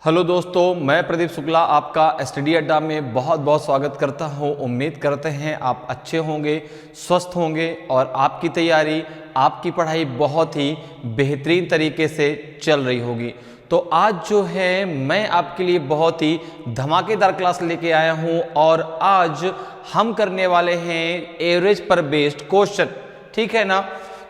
Hello दोस्तों, मैं प्रदीप शुक्ला आपका स्टडी अड्डा में बहुत बहुत स्वागत करता हूं। उम्मीद करते हैं आप अच्छे होंगे, स्वस्थ होंगे और आपकी तैयारी, आपकी पढ़ाई बहुत ही बेहतरीन तरीके से चल रही होगी। तो आज जो है मैं आपके लिए बहुत ही धमाकेदार क्लास लेके आया हूं और आज हम करने वाले हैं एवरेज पर बेस्ड क्वेश्चन, ठीक है ना।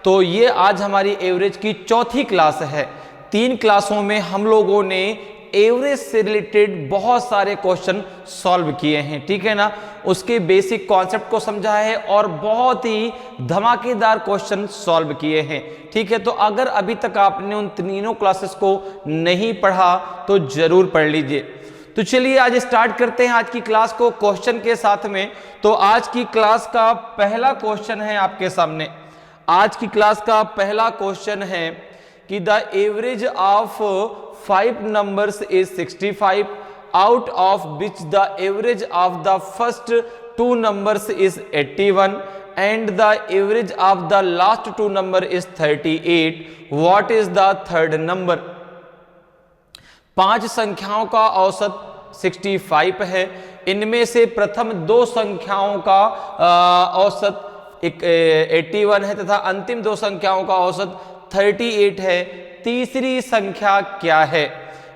तो ये आज हमारी एवरेज की चौथी क्लास है। 3 क्लासों में हम लोगों ने एवरेज से रिलेटेड बहुत सारे क्वेश्चन सॉल्व किए हैं, ठीक है ना। उसके बेसिक कॉन्सेप्ट को समझा है और बहुत ही धमाकेदार क्वेश्चन सॉल्व किए हैं, ठीक है। तो अगर अभी तक आपने उन तीनों क्लासेस को नहीं पढ़ा तो जरूर पढ़ लीजिए। तो चलिए आज स्टार्ट करते हैं आज की क्लास को क्वेश्चन के साथ में। तो आज की क्लास का पहला क्वेश्चन है आपके सामने। आज की क्लास का पहला क्वेश्चन है कि the average of 5 numbers is 65, out of which the average of the first 2 numbers is 81 and the average of the last 2 number is 38. What is the third number? 5 संख्याओं का औसत 65 है। इनमें से प्रथम 2 संख्याओं का औसत 81 है तथा अंतिम 2 संख्याओं का औसत 38 है। तीसरी संख्या क्या है?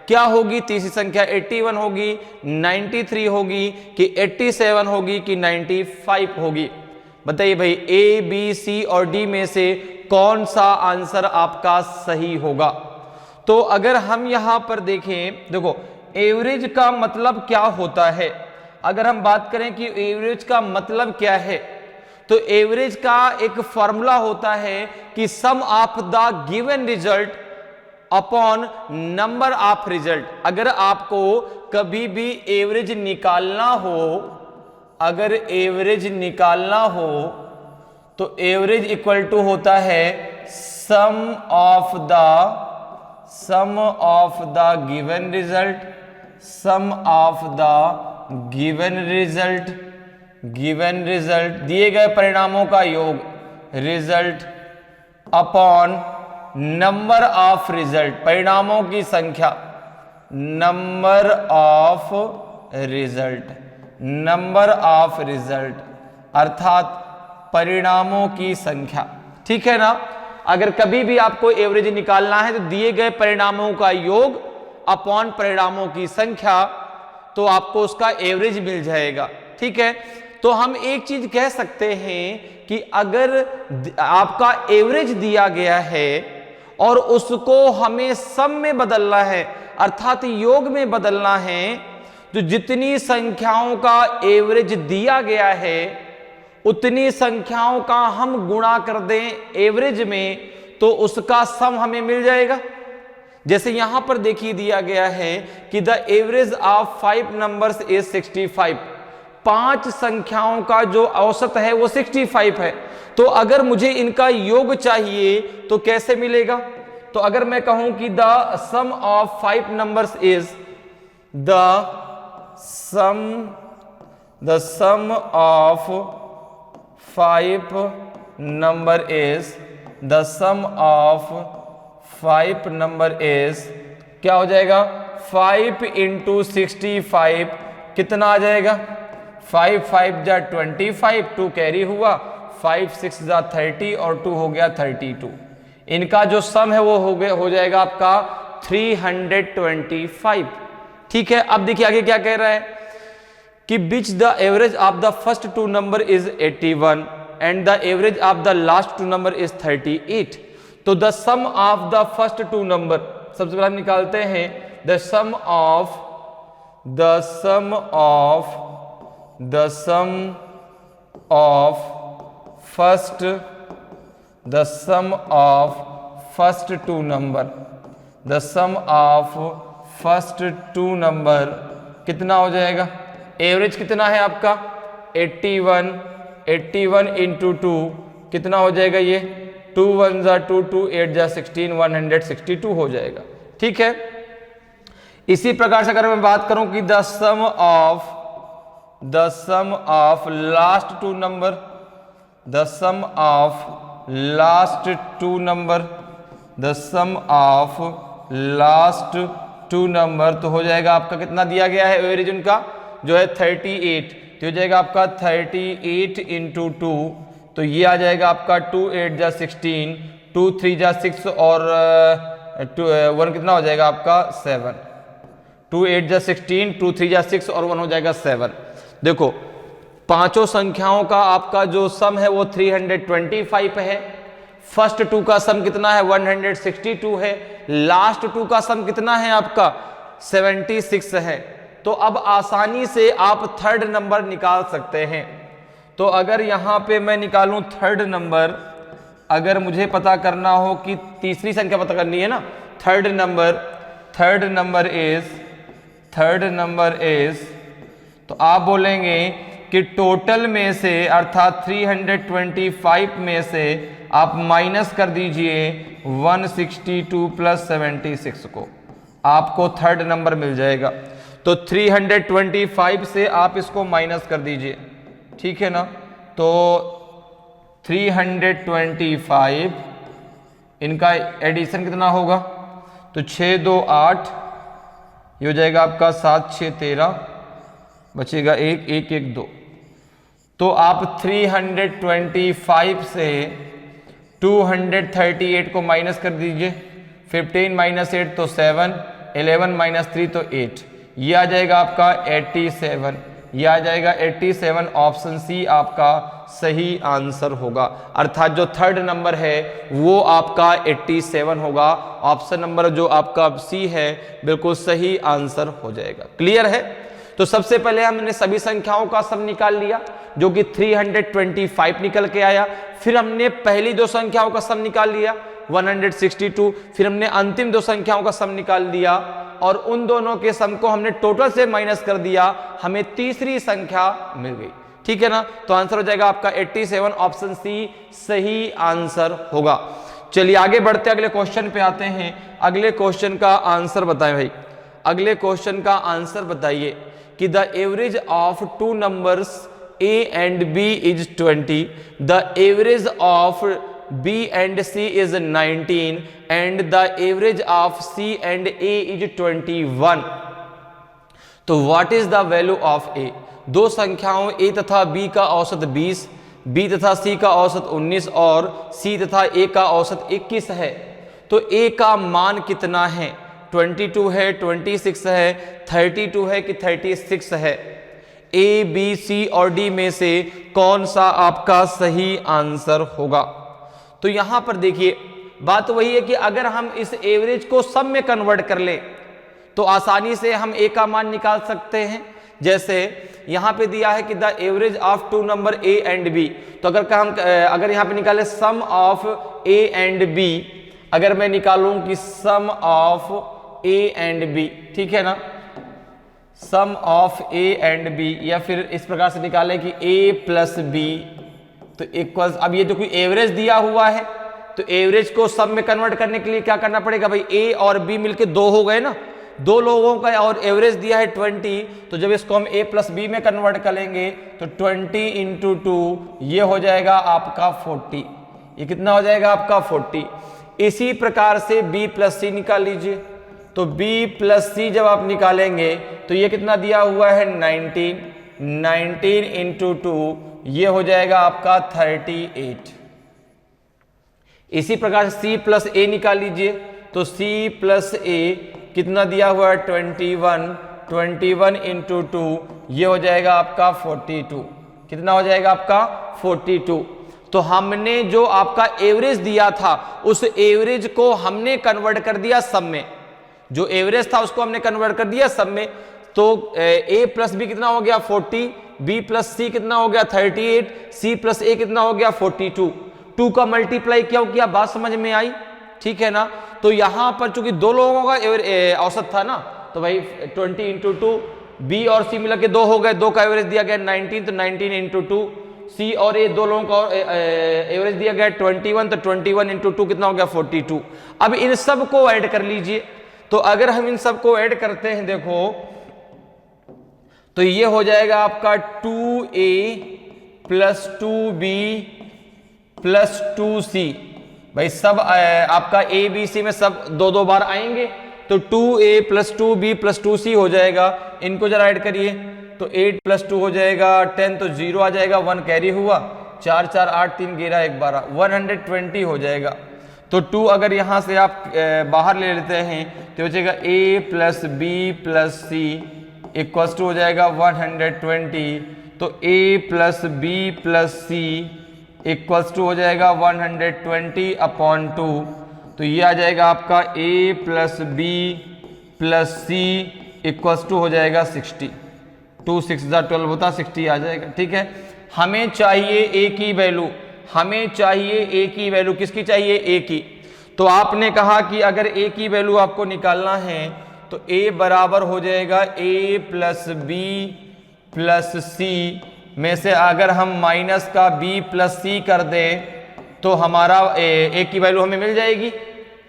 क्या होगी तीसरी संख्या? 81 होगी, 93 होगी कि 87 होगी कि 95 होगी? बताइए भाई, ए बी सी और डी में से कौन सा आंसर आपका सही होगा? तो अगर हम यहां पर देखें, देखो एवरेज का मतलब क्या होता है। अगर हम बात करें कि एवरेज का मतलब क्या है, तो एवरेज का एक फॉर्मूला होता है कि sum of the given result upon number of result. अगर आपको कभी भी एवरेज निकालना हो, अगर एवरेज निकालना हो तो एवरेज इक्वल टू होता है sum of the given result, sum of the given result दिए गए परिणामों का योग, result upon number of result, परिणामों की संख्या, नंबर ऑफ रिजल्ट अर्थात परिणामों की संख्या, ठीक है ना। अगर कभी भी आपको एवरेज निकालना है तो दिए गए परिणामों का योग अपॉन परिणामों की संख्या, तो आपको उसका एवरेज मिल जाएगा, ठीक है। तो हम एक चीज कह सकते हैं कि अगर आपका एवरेज दिया गया है और उसको हमें सम में बदलना है अर्थात योग में बदलना है, तो जितनी संख्याओं का एवरेज दिया गया है उतनी संख्याओं का हम गुणा कर दें एवरेज में, तो उसका सम हमें मिल जाएगा। जैसे यहां पर देखिए दिया गया है कि the average of 5 numbers is 65। 5 संख्याओं का जो औसत है वो 65 है। तो अगर मुझे इनका योग चाहिए तो कैसे मिलेगा? तो अगर मैं कहूं कि the sum of 5 numbers is the sum of 5 number is the sum of 5 number is क्या हो जाएगा? 5 इंटू 65 कितना आ जाएगा? 5 5 जा 25, 2 कैरी हुआ, 5 6 जा 30 और 2 हो गया 32। इनका जो सम है वो हो जाएगा आपका 325, ठीक है। अब देखिए आगे क्या कह रहा है कि which the average of the first 2 number is 81 and the average of the last 2 number is 38। तो the sum of the first 2 number, सबसे पहले हम निकालते हैं the sum of first 2 number, the sum of first 2 number कितना हो जाएगा? Average कितना है आपका? 81 इंटू 2 कितना हो जाएगा? ये 2 1 जा 2, 2 8 जा 16, 162 हो जाएगा, ठीक है। इसी प्रकार से अगर मैं बात करूं कि the sum of last 2 number, the sum of last 2 number, the sum of last 2 number, तो हो जाएगा आपका कितना दिया गया है एवरेज उनका जो है 38, तो हो जाएगा आपका 38 इंटू 2, तो ये आ जाएगा आपका 2 8 जा 16, 2 3 जा 6 और 1 कितना हो जाएगा आपका 7, 2 8 जा 16, 2 3 जा 6 और 1 हो जाएगा 7। देखो पांचों संख्याओं का आपका जो सम है वो 325 है, फर्स्ट 2 का सम कितना है 162 है, लास्ट 2 का सम कितना है आपका 76 है। तो अब आसानी से आप थर्ड नंबर निकाल सकते हैं। तो अगर यहां पे मैं निकालूं थर्ड नंबर, अगर मुझे पता करना हो कि तीसरी संख्या पता करनी है ना, थर्ड नंबर इज, तो आप बोलेंगे कि टोटल में से अर्थात 325 में से आप माइनस कर दीजिए 162 प्लस 76 को, आपको थर्ड नंबर मिल जाएगा। तो 325 से आप इसको माइनस कर दीजिए, ठीक है ना। तो 325 इनका एडिशन कितना होगा, तो 6 2 8, ये हो जाएगा आपका 7 6 13, बचेगा 1 1 1 2। तो आप 325 से 238 को माइनस कर दीजिए, 15 माइनस 8 तो 7, 11 माइनस 3 तो 8, ये आ जाएगा आपका 87, ये आ जाएगा 87। ऑप्शन सी आपका सही आंसर होगा, अर्थात जो थर्ड नंबर है वो आपका 87 होगा। ऑप्शन नंबर जो आपका सी है बिल्कुल सही आंसर हो जाएगा। क्लियर है। तो सबसे पहले हमने सभी संख्याओं का सम निकाल लिया जो कि 325 निकल के आया, फिर हमने पहली दो संख्याओं का सम निकाल लिया 162, फिर हमने अंतिम दो संख्याओं का सम निकाल दिया और उन दोनों के सम को हमने टोटल से माइनस कर दिया, हमें तीसरी संख्या मिल गई। ठीक है ना। तो आंसर हो जाएगा आपका 87, ऑप्शन सी सही आंसर होगा। चलिए आगे बढ़ते अगले क्वेश्चन पे आते हैं। अगले क्वेश्चन का आंसर बताएं भाई, अगले क्वेश्चन का आंसर बताइए कि the average of two numbers a and b is 20, the average of b and c is 19 and the average of c and a is 21. तो what is the value of a? दो संख्याओं a तथा b का औसत 20, b तथा c का औसत 19 और c तथा a का औसत 21 है। तो a का मान कितना है? 22 है, 26 है, 32 है कि 36 है? ए बी सी और डी में से कौन सा आपका सही आंसर होगा? तो यहां पर देखिए बात वही है कि अगर हम इस एवरेज को सब में कन्वर्ट कर ले तो आसानी से हम ए का मान निकाल सकते हैं। जैसे यहां पे दिया है कि the average of two number A and B, तो अगर यहां पे निकाले sum of A and B, अगर मैं निकालूं कि sum of A and B, ठीक है ना, sum of A and B, या फिर इस प्रकार से निकाले कि ए प्लस बी तो इक्वल्स, अब ये जो कोई एवरेज दिया हुआ है तो एवरेज को सब में कन्वर्ट करने के लिए क्या करना पड़ेगा भाई? ए और बी मिलके दो हो गए ना, दो लोगों का और एवरेज दिया है 20, तो जब इसको हम ए प्लस बी में कन्वर्ट करेंगे तो 20 इंटू 2 ये हो जाएगा आपका 40, ये कितना हो जाएगा आपका 40। इसी प्रकार से बी प्लस सी निकाल लीजिए, तो b प्लस सी जब आप निकालेंगे तो ये कितना दिया हुआ है 19 इंटू 2 ये हो जाएगा आपका 38। इसी प्रकार से c प्लस ए निकाल लीजिए, तो c प्लस ए कितना दिया हुआ है 21 इंटू 2 ये हो जाएगा आपका 42, कितना हो जाएगा आपका 42। तो हमने जो आपका एवरेज दिया था उस एवरेज को हमने कन्वर्ट कर दिया सब में, जो एवरेज था उसको हमने कन्वर्ट कर दिया सब में। तो a प्लस बी कितना हो गया 40, b प्लस सी कितना हो गया 38, c प्लस ए कितना हो गया 42। 2 का मल्टीप्लाई क्यों किया, बात समझ में आई? ठीक है ना। तो यहां पर चूंकि दो लोगों का औसत था ना, तो भाई 20 इंटू 2, b और c मिला के 2 हो गए, 2 का एवरेज दिया गया 19, तो 19 इंटू 2, c और a दो लोगों का एवरेज दिया गया 21, तो 21 इंटू 2 कितना हो गया 42। अब इन सब को ऐड कर लीजिए, तो अगर हम इन सबको ऐड करते हैं देखो तो ये हो जाएगा आपका 2a plus 2b plus 2c। भाई सब आपका a b c में सब दो दो बार आएंगे, तो 2a plus 2b plus 2c हो जाएगा। इनको जरा ऐड करिए तो 8 प्लस 2 हो जाएगा 10, तो 0 आ जाएगा, 1 कैरी हुआ, 4 4 8 3 11 1 12, 120 हो जाएगा। तो 2 अगर यहाँ से आप बाहर ले लेते हैं तो बचेगा a plus B plus C equals to हो जाएगा 120। तो a plus B plus C equals to हो जाएगा 120/2। तो ये आ जाएगा आपका a plus B plus C equals to हो जाएगा 60। 2 6 12 होता 60 आ जाएगा। ठीक है, हमें चाहिए a की वैल्यू, हमें चाहिए a की वैल्यू, किसकी चाहिए? a की। तो आपने कहा कि अगर a की वैल्यू आपको निकालना है तो a बराबर हो जाएगा a प्लस बी प्लस सी में से अगर हम माइनस का b प्लस सी कर दें तो हमारा a की वैल्यू हमें मिल जाएगी।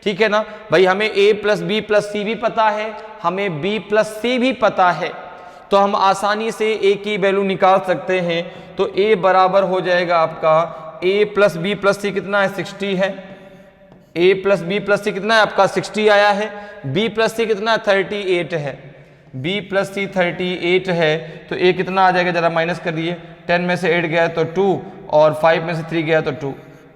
ठीक है ना भाई, हमें a प्लस बी प्लस सी भी पता है, हमें b प्लस सी भी पता है, तो हम आसानी से a की वैल्यू निकाल सकते हैं। तो a बराबर हो जाएगा आपका a प्लस बी प्लस सी कितना है? 60 है। a प्लस बी प्लस सी कितना है आपका? 60 आया है। b प्लस सी कितना है? 38 है। b प्लस सी 38 है। तो a कितना आ जाएगा? जरा माइनस करिए, 10 में से 8 गया तो 2 और 5 में से 3 गया तो 2।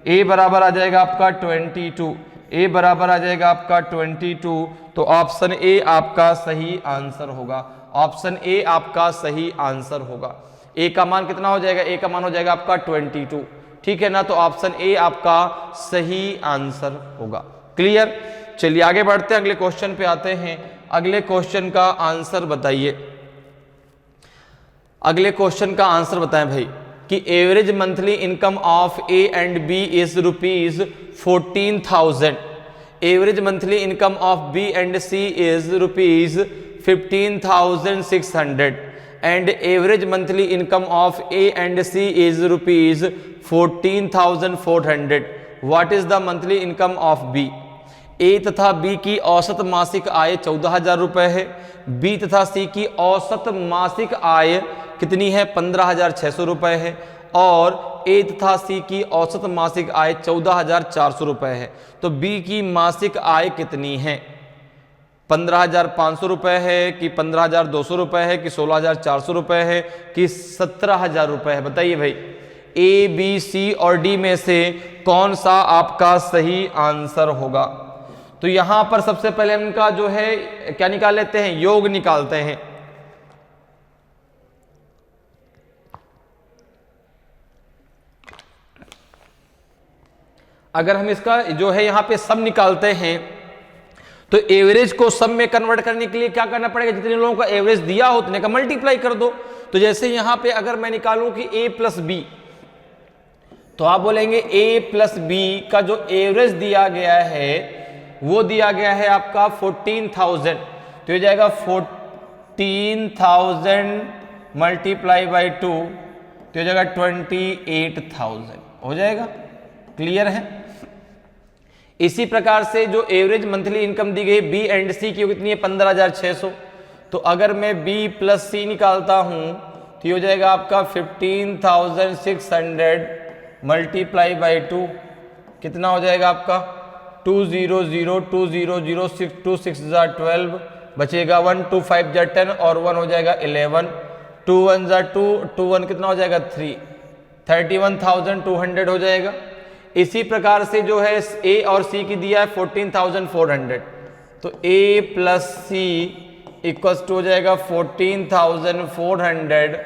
a बराबर आ जाएगा आपका 22। a बराबर आ जाएगा आपका 22। तो ऑप्शन ए आपका सही आंसर होगा। ऑप्शन ए आपका सही आंसर होगा। a का मान कितना हो जाएगा? a का मान हो जाएगा आपका 22। ठीक है ना, तो ऑप्शन ए आपका सही आंसर होगा। क्लियर? चलिए आगे बढ़ते हैं, अगले क्वेश्चन पे आते हैं। अगले क्वेश्चन का आंसर बताइए। अगले क्वेश्चन का आंसर बताएं भाई कि average monthly income of A and B is ₹14,000। Average monthly income of B and C is ₹15,600 and average monthly income of A and C is ₹14,400. What is the monthly income of B? A तथा B की औसत मासिक आय 14,000 रुपये है। B तथा C की औसत मासिक आय कितनी है? 15,600 रुपये है। और A तथा C की औसत मासिक आय 14,400 रुपये है। तो B की मासिक आय कितनी है? 15,500 रुपये है कि 15,200 रुपये है कि 16,400 रुपये है कि 17,000 रुपये है? बताइए भाई, ए बी सी और डी में से कौन सा आपका सही आंसर होगा? तो यहां पर सबसे पहले इनका जो है क्या निकाल लेते हैं? योग निकालते हैं। अगर हम इसका जो है यहां पे सब निकालते हैं तो एवरेज को सब में कन्वर्ट करने के लिए क्या करना पड़ेगा? जितने लोगों का एवरेज दिया हो उतने का मल्टीप्लाई कर दो। तो जैसे यहां पे अगर मैं निकालूं कि a प्लस बी, तो आप बोलेंगे a प्लस बी का जो एवरेज दिया गया है वो दिया गया है आपका 14,000। तो ये जाएगा 14,000 मल्टीप्लाई बाई 2, तो ये जाएगा 28,000 हो जाएगा। क्लियर है? इसी प्रकार से जो एवरेज मंथली इनकम दी गई बी एंड सी की कितनी है? 15,600। तो अगर मैं बी प्लस सी निकालता हूं तो ये हो जाएगा आपका 15,600 मल्टीप्लाई बाई 2, कितना हो जाएगा आपका? 200, 2 6 12 बचेगा 1, 2 5 10 और 1 हो जाएगा 11, 2 1 2, 2 1 कितना हो जाएगा? 3, 31,200 हो जाएगा। इसी प्रकार से जो है ए और सी की दिया है 14,400, तो ए प्लस सी इक्वल्स टू हो जाएगा 14,400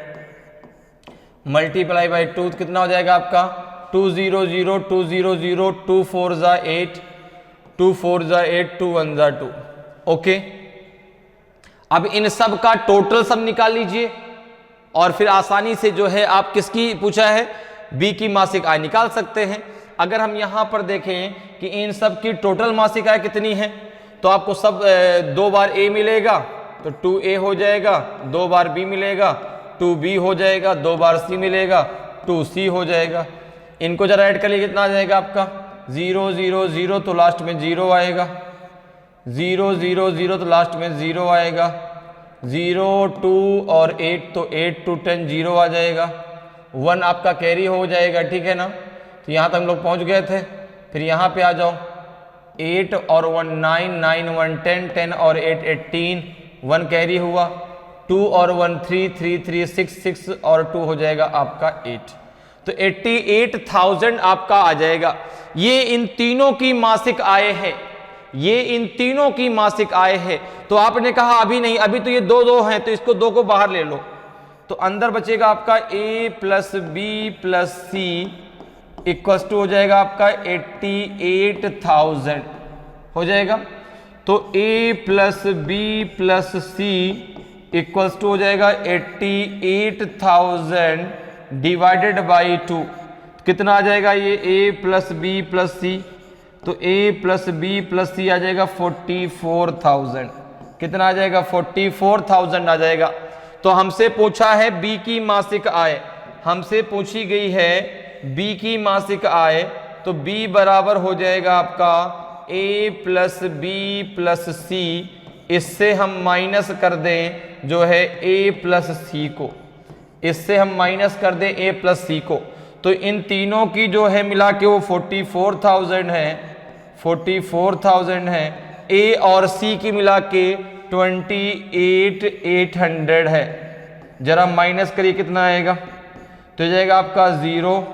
मल्टीप्लाई बाई 2, कितना हो जाएगा आपका? 200, 200, 2 4 8, 2 4 8, 2 1 2। ओके, अब इन सब का टोटल सब निकाल लीजिए और फिर आसानी से जो है आप किसकी पूछा है? बी की मासिक आय निकाल सकते हैं। अगर हम यहां पर देखें कि इन सब की टोटल मासिक आय कितनी है, तो आपको सब 2 बार ए मिलेगा तो 2a हो जाएगा, 2 बार बी मिलेगा 2b हो जाएगा, 2 बार सी मिलेगा 2c हो जाएगा। इनको जरा ऐड कर लिए, कितना आ जाएगा आपका? 0 0 0, तो लास्ट में 0 आएगा, 0 0 0 तो लास्ट में 0 आएगा, 0 2 और 8 तो 8 2 10 0 आ जाएगा, 1 आपका कैरी हो जाएगा। ठीक है ना, तो यहाँ तक हम लोग पहुँच गए थे। फिर यहाँ पे आ जाओ, 8 और 1 9, 9 1 10, 10 और 8 18, 1 कैरी हुआ, 2 और 1 3, 3 3 6, 6 और 2 हो जाएगा आपका 8। तो 88,000 आपका आ जाएगा। ये इन तीनों की मासिक आय है, ये इन तीनों की मासिक आय है। तो आपने कहा अभी नहीं, अभी तो ये दो दो हैं, तो इसको दो को बाहर ले लो, तो अंदर बचेगा आपका a plus B plus C equals to हो जाएगा आपका 88,000 हो जाएगा। तो a plus B plus C equals to हो जाएगा 88,000 डिवाइडेड बाई 2। कितना आ जाएगा ये a प्लस बी प्लस सी, तो a प्लस बी प्लस सी आ जाएगा 44,000। कितना आ जाएगा 44,000 आ जाएगा। तो हमसे पूछा है b की मासिक आय, हमसे पूछी गई है b की मासिक आय, तो b बराबर हो जाएगा आपका a प्लस बी प्लस सी, इससे हम माइनस कर दें जो है a प्लस सी को, इससे हम माइनस कर दें a प्लस सी को, तो इन तीनों की जो है मिला के वो 44,000 है, 44,000 है। a और c की मिला के 28,800 है। जरा माइनस करिए कितना आएगा, तो ये जाएगा आपका 0,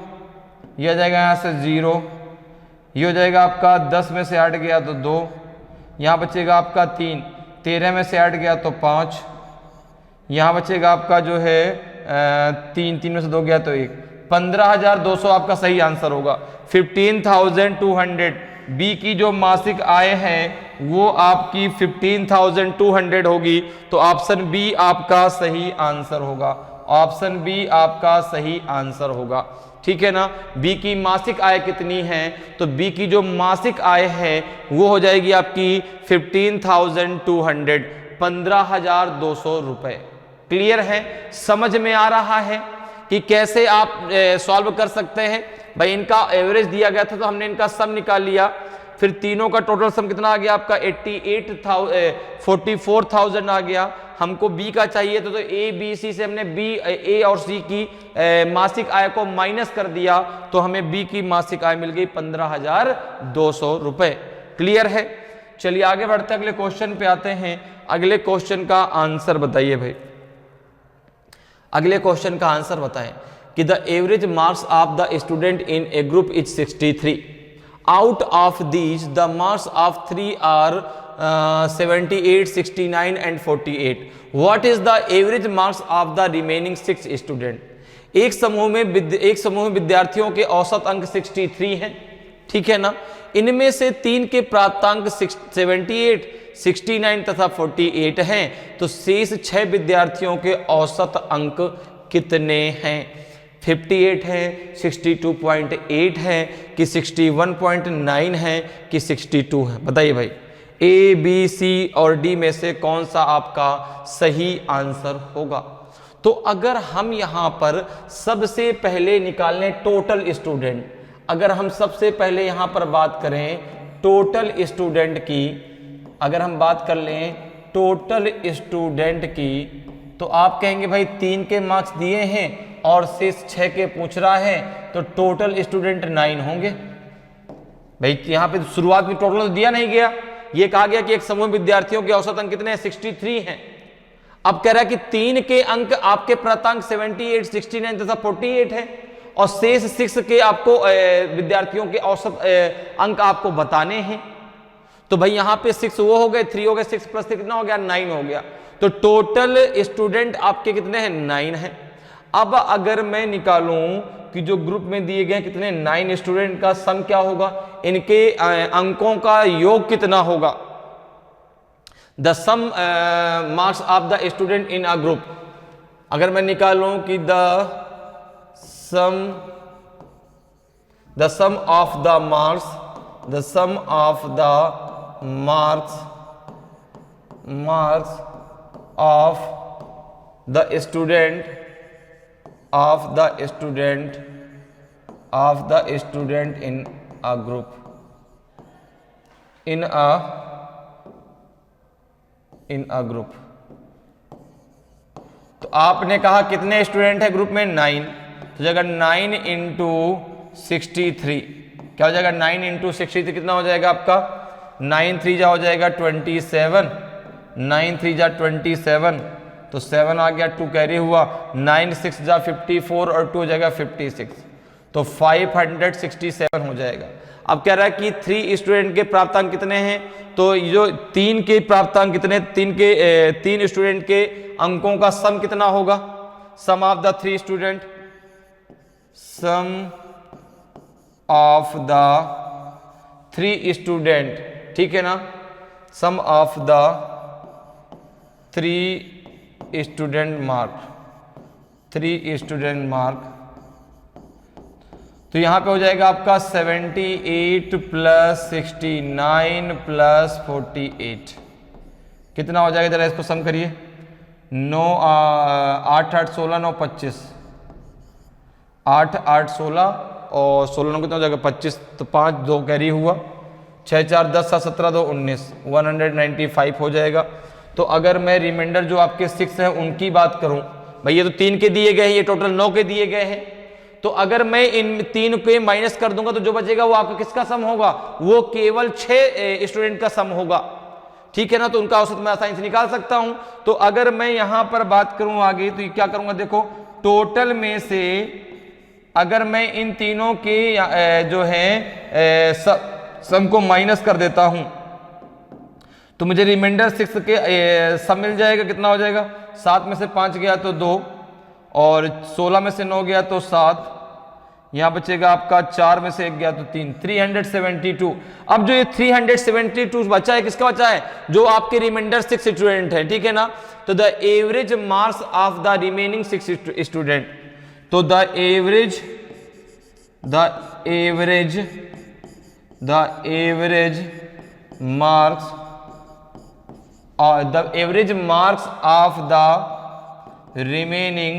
यह जाएगा यहाँ से 0, ये हो जाएगा आपका 10 में से 8 गया तो 2, यहाँ बचेगा आपका 3, 13 में से 8 गया तो 5, यहाँ बचेगा आपका जो है 3, 3 में से 2 गया तो 1, 15,200 आपका सही आंसर होगा। 15,200 बी की जो मासिक आय है वो आपकी 15,200 होगी। तो ऑप्शन बी आपका सही आंसर होगा, ऑप्शन बी आपका सही आंसर होगा। ठीक है ना। बी की मासिक आय कितनी है, तो बी की जो मासिक आय है वो हो जाएगी आपकी 15,200, 15,200 रुपए। क्लियर है, समझ में आ रहा है कि कैसे आप सॉल्व कर सकते हैं। भाई इनका एवरेज दिया गया था तो हमने इनका सम निकाल लिया, फिर तीनों का टोटल सम कितना आ गया आपका 44,000 आ गया। हमको बी का चाहिए तो ए बी सी से हमने बी ए और सी की मासिक आय को माइनस कर दिया, तो हमें बी की मासिक आय मिल गई 15,200 रुपए। क्लियर है। चलिए आगे बढ़ते अगले क्वेश्चन पे आते हैं। अगले क्वेश्चन का आंसर बताइए भाई, अगले क्वेश्चन का आंसर बताएं कि the average marks of the student in a group is 63। Out of these the marks of 3 are 78, 69 and 48। What is the average marks of the remaining 6 student. एक समूह में विद्यार्थियों के औसत अंक 63 हैं, ठीक है ना। इनमें से 3 के प्राप्तांक 78, 69 तथा 48 हैं, तो शेष 6 विद्यार्थियों के औसत अंक कितने हैं। 58 है, 62.8 है कि 61.9 है कि 62 है। बताइए भाई ए बी सी और डी में से कौन सा आपका सही आंसर होगा। तो अगर हम यहां पर सबसे पहले निकालें टोटल स्टूडेंट, अगर हम सबसे पहले यहां पर बात करें टोटल स्टूडेंट की, अगर हम बात कर लें टोटल स्टूडेंट की, तो आप कहेंगे भाई 3 के मार्क्स दिए हैं और शेष 6 के पूछ रहा है, तो टोटल स्टूडेंट 9 होंगे। भाई यहाँ पे शुरुआत में टोटल तो दिया नहीं गया, ये कहा गया कि एक समूह विद्यार्थियों के औसत अंक कितने हैं 63 हैं। अब कह रहा है कि 3 के अंक आपके प्राप्तांक 78, 69 तथा 48 है और शेष 6 के आपको विद्यार्थियों के औसत अंक आपको बताने हैं। तो भाई यहाँ पे 6 वो हो गए, 3 हो गए, 6 प्लस 3 कितना हो गया 9 हो गया। तो टोटल स्टूडेंट आपके कितने हैं 9 हैं। अब अगर मैं निकालूं कि जो ग्रुप में दिए गए कितने 9 स्टूडेंट का सम क्या होगा, इनके अंकों का योग कितना होगा। The sum marks of the student in a group, अगर मैं निकालूं कि the sum of the marks, the sum of the marks of the student in a group, in a group। तो आपने कहा कितने स्टूडेंट है ग्रुप में 9, तो जाएगा 9 इंटू 63, क्या हो जाएगा 9 इंटू 63 कितना हो जाएगा आपका 9 3 जा हो जाएगा 27, 9 3 जा 27, तो 7 आ गया, 2 कैरी हुआ, 9 6 जा 54 और 2 हो जाएगा 56, तो 567 हो जाएगा। अब कह रहा है कि 3 स्टूडेंट के प्राप्तांक कितने हैं, तो जो 3 के प्राप्तांक कितने, 3 स्टूडेंट के अंकों का सम कितना होगा, sum of the 3 student, sum of the 3 student, ठीक है ना, sum of the 3 student mark, 3 student mark, तो यहां पे हो जाएगा आपका 78 प्लस 69 प्लस 48, कितना हो जाएगा, जरा इसको सम करिए, 9 8 8 16 9 25, 8 8 16 और 16 9 कितना हो जाएगा 25, तो 5 2 कैरी हुआ, 6 4 10 7 17 2 19, 195 हो जाएगा। तो अगर मैं रिमाइंडर जो आपके 6 हैं उनकी बात करूं, भाई ये तो 3 के दिए गए हैं, ये टोटल 9 के दिए गए हैं, तो अगर मैं इन 3 के माइनस कर दूंगा तो जो बचेगा वो आपका किसका सम होगा, वो केवल 6 स्टूडेंट का सम होगा, ठीक है ना, तो उनका औसत मैं आसानी से निकाल सकता हूं। तो अगर मैं यहां पर बात करूं आगे, तो क्या करूंगा, देखो टोटल में से अगर मैं इन तीनों के जो है सम को माइनस कर देता हूं तो मुझे रिमाइंडर 6 के सम मिल जाएगा, कितना हो जाएगा, 7 में से 5 गया तो 2 और 16 में से 9 गया तो 7, यहां बचेगा आपका 4 में से 1 गया तो 3, 372। अब जो ये 372 बचा है, किसका बचा है, जो आपके रिमाइंडर 6 स्टूडेंट है, ठीक है ना, तो the average marks of the remaining 6 student, तो the average marks of the remaining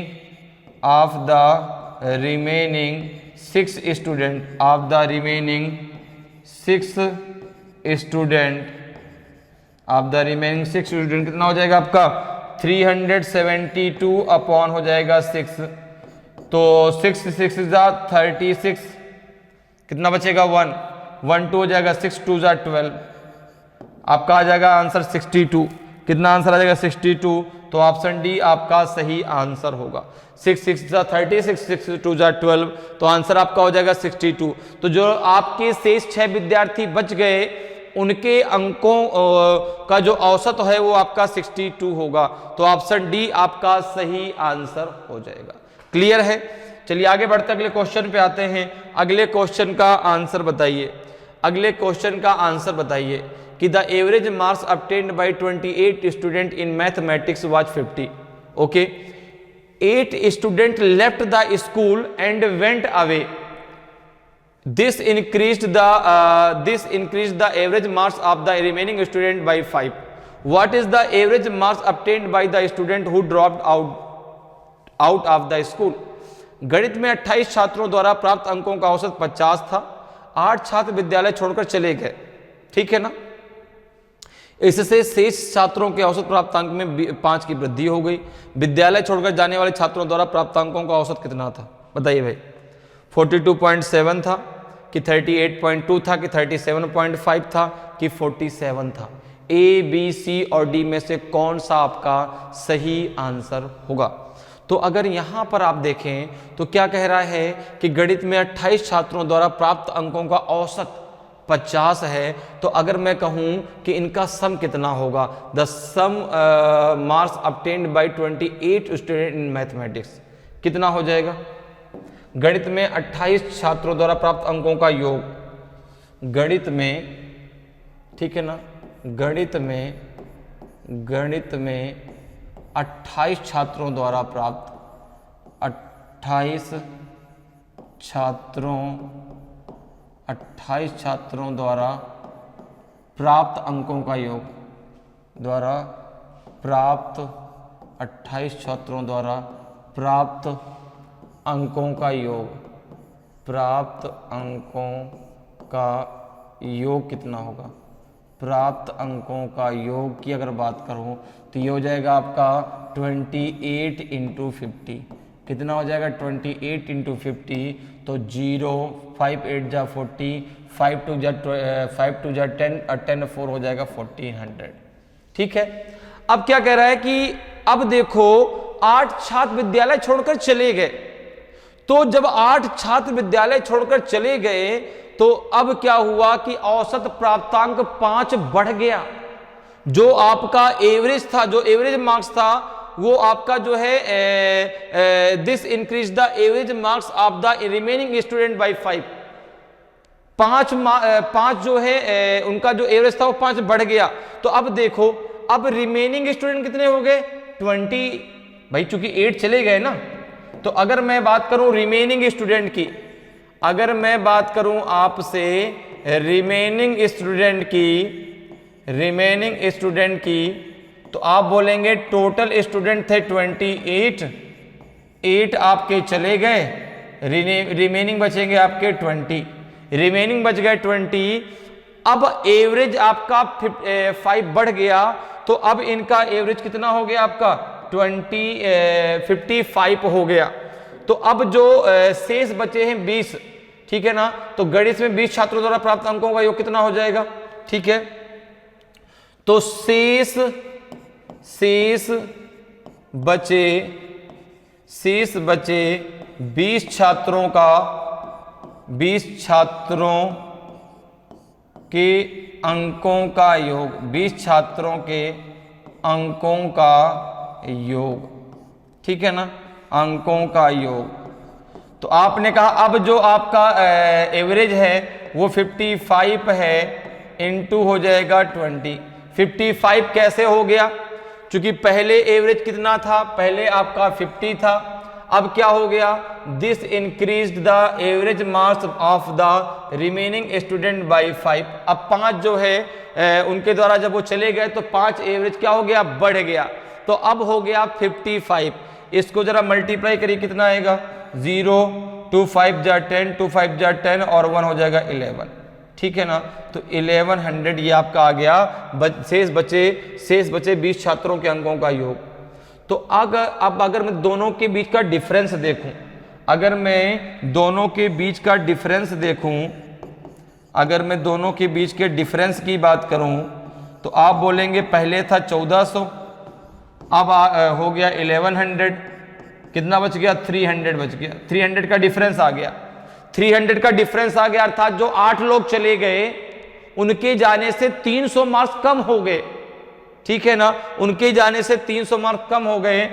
6 student, of the remaining 6 student कितना हो जाएगा आपका 372 अपॉन हो जाएगा 6, तो 6 6 जा 36, कितना बचेगा 1 1 2 हो जाएगा, 6 2 जा 12, आपका आ जाएगा आंसर 62, कितना आंसर आ जाएगा 62, तो ऑप्शन डी आपका सही आंसर होगा। 6 6 जा 36, 6 2 जा 12, तो आंसर आपका हो जाएगा 62। तो जो आपके शेष 6 विद्यार्थी बच गए उनके अंकों का जो औसत है वो आपका 62 होगा, तो ऑप्शन डी आपका सही आंसर हो जाएगा। क्लियर है, चलिए आगे बढ़ते अगले क्वेश्चन पे आते हैं। अगले क्वेश्चन का आंसर बताइए, अगले क्वेश्चन का आंसर बताइए कि the average marks obtained by 28 student in mathematics was 50. Okay, 8 student left the school and went away. This increased the average marks of the remaining student by 5. What is the average marks obtained by the student who dropped out of the school? गणित में 28 छात्रों द्वारा प्राप्त अंकों का औसत 50 था, 8 छात्र विद्यालय छोड़कर चले गए, ठीक है ना। इससे शेष छात्रों के औसत प्राप्तांक में 5 की वृद्धि हो गई। विद्यालय छोड़कर जाने वाले छात्रों द्वारा प्राप्तांकों का औसत कितना था, बताइए भाई। 42.7 था कि 38.2 था कि 37.5 था कि 47 था। ए बी सी और डी में से कौन सा आपका सही आंसर होगा। तो अगर यहां पर आप देखें तो क्या कह रहा है कि गणित में 28 छात्रों द्वारा प्राप्त अंकों का औसत 50 है, तो अगर मैं कहूं कि इनका सम कितना होगा, the sum marks obtained by 28 student in mathematics, कितना हो जाएगा। गणित में 28 छात्रों द्वारा प्राप्त अंकों का योग, गणित में, ठीक है ना, गणित में 28 छात्रों द्वारा प्राप्त 28 छात्रों द्वारा प्राप्त अंकों का योग, 28 छात्रों द्वारा प्राप्त अंकों का योग कितना होगा। प्राप्त अंकों का योग की अगर बात करूं तो ये हो जाएगा आपका 28 × 50, कितना हो जाएगा 28 × 50, तो 0 5 8 जा 40, 5 टू जा 10 और 10 4 हो जाएगा 1400। ठीक है, अब क्या कह रहा है कि अब देखो 8 छात्र विद्यालय छोड़कर चले गए, तो जब 8 छात्र विद्यालय छोड़कर चले गए तो अब क्या हुआ कि औसत प्राप्तांक 5 बढ़ गया। जो आपका एवरेज था, जो एवरेज मार्क्स था, वो आपका जो है this increase the average marks of the remaining student by 5। 5 जो है उनका जो एवरेज था वो 5 बढ़ गया। तो अब देखो, अब रिमेनिंग स्टूडेंट कितने हो गए 20 भाई, चूंकि 8 चले गए ना। तो अगर मैं बात करूं रिमेनिंग स्टूडेंट की, अगर मैं बात करूं आपसे रिमेनिंग स्टूडेंट की, तो आप बोलेंगे टोटल स्टूडेंट थे 28, 8 आपके चले गए, रिमेनिंग बचेंगे आपके 20, रिमेनिंग बच गए 20। अब एवरेज आपका 5 बढ़ गया, तो अब इनका एवरेज कितना हो गया आपका 55 हो गया। तो अब जो शेष बचे हैं 20, ठीक है ना, तो गणित में 20 छात्रों द्वारा प्राप्त अंकों का योग कितना हो जाएगा। ठीक है, तो शेष बचे 20 छात्रों के अंकों का योग, 20 छात्रों के अंकों का योग, ठीक है ना, अंकों का योग। तो आपने कहा अब जो आपका एवरेज है वो 55 है, इनटू हो जाएगा 20। 55 कैसे हो गया, क्योंकि पहले एवरेज कितना था, पहले आपका 50 था, अब क्या हो गया, this increased the average marks of the remaining student by 5। अब 5 जो है उनके द्वारा जब वो चले गए तो 5 एवरेज क्या हो गया, बढ़ गया। तो अब हो गया 55। इसको जरा मल्टीप्लाई करिए, कितना आएगा 0, 2 5 जा 10, 2 5 जा 10 और 1 हो जाएगा 11। ठीक है ना, तो 1100 ये आपका आ गया। शेष बचे 20 छात्रों के अंकों का योग। तो अगर मैं दोनों के बीच का डिफरेंस देखूं, अगर मैं दोनों के बीच का डिफरेंस देखूं, अगर मैं दोनों के बीच के डिफरेंस की बात करूं, तो आप बोलेंगे पहले था 1400, अब हो गया 1100, कितना बच गया 300 बच गया, 300 का डिफरेंस आ गया। 300 का डिफरेंस आ गया, अर्थात जो 8 लोग चले गए उनके जाने से 300 मार्क्स कम हो गए। ठीक है ना, उनके जाने से 300 मार्क्स कम हो गए।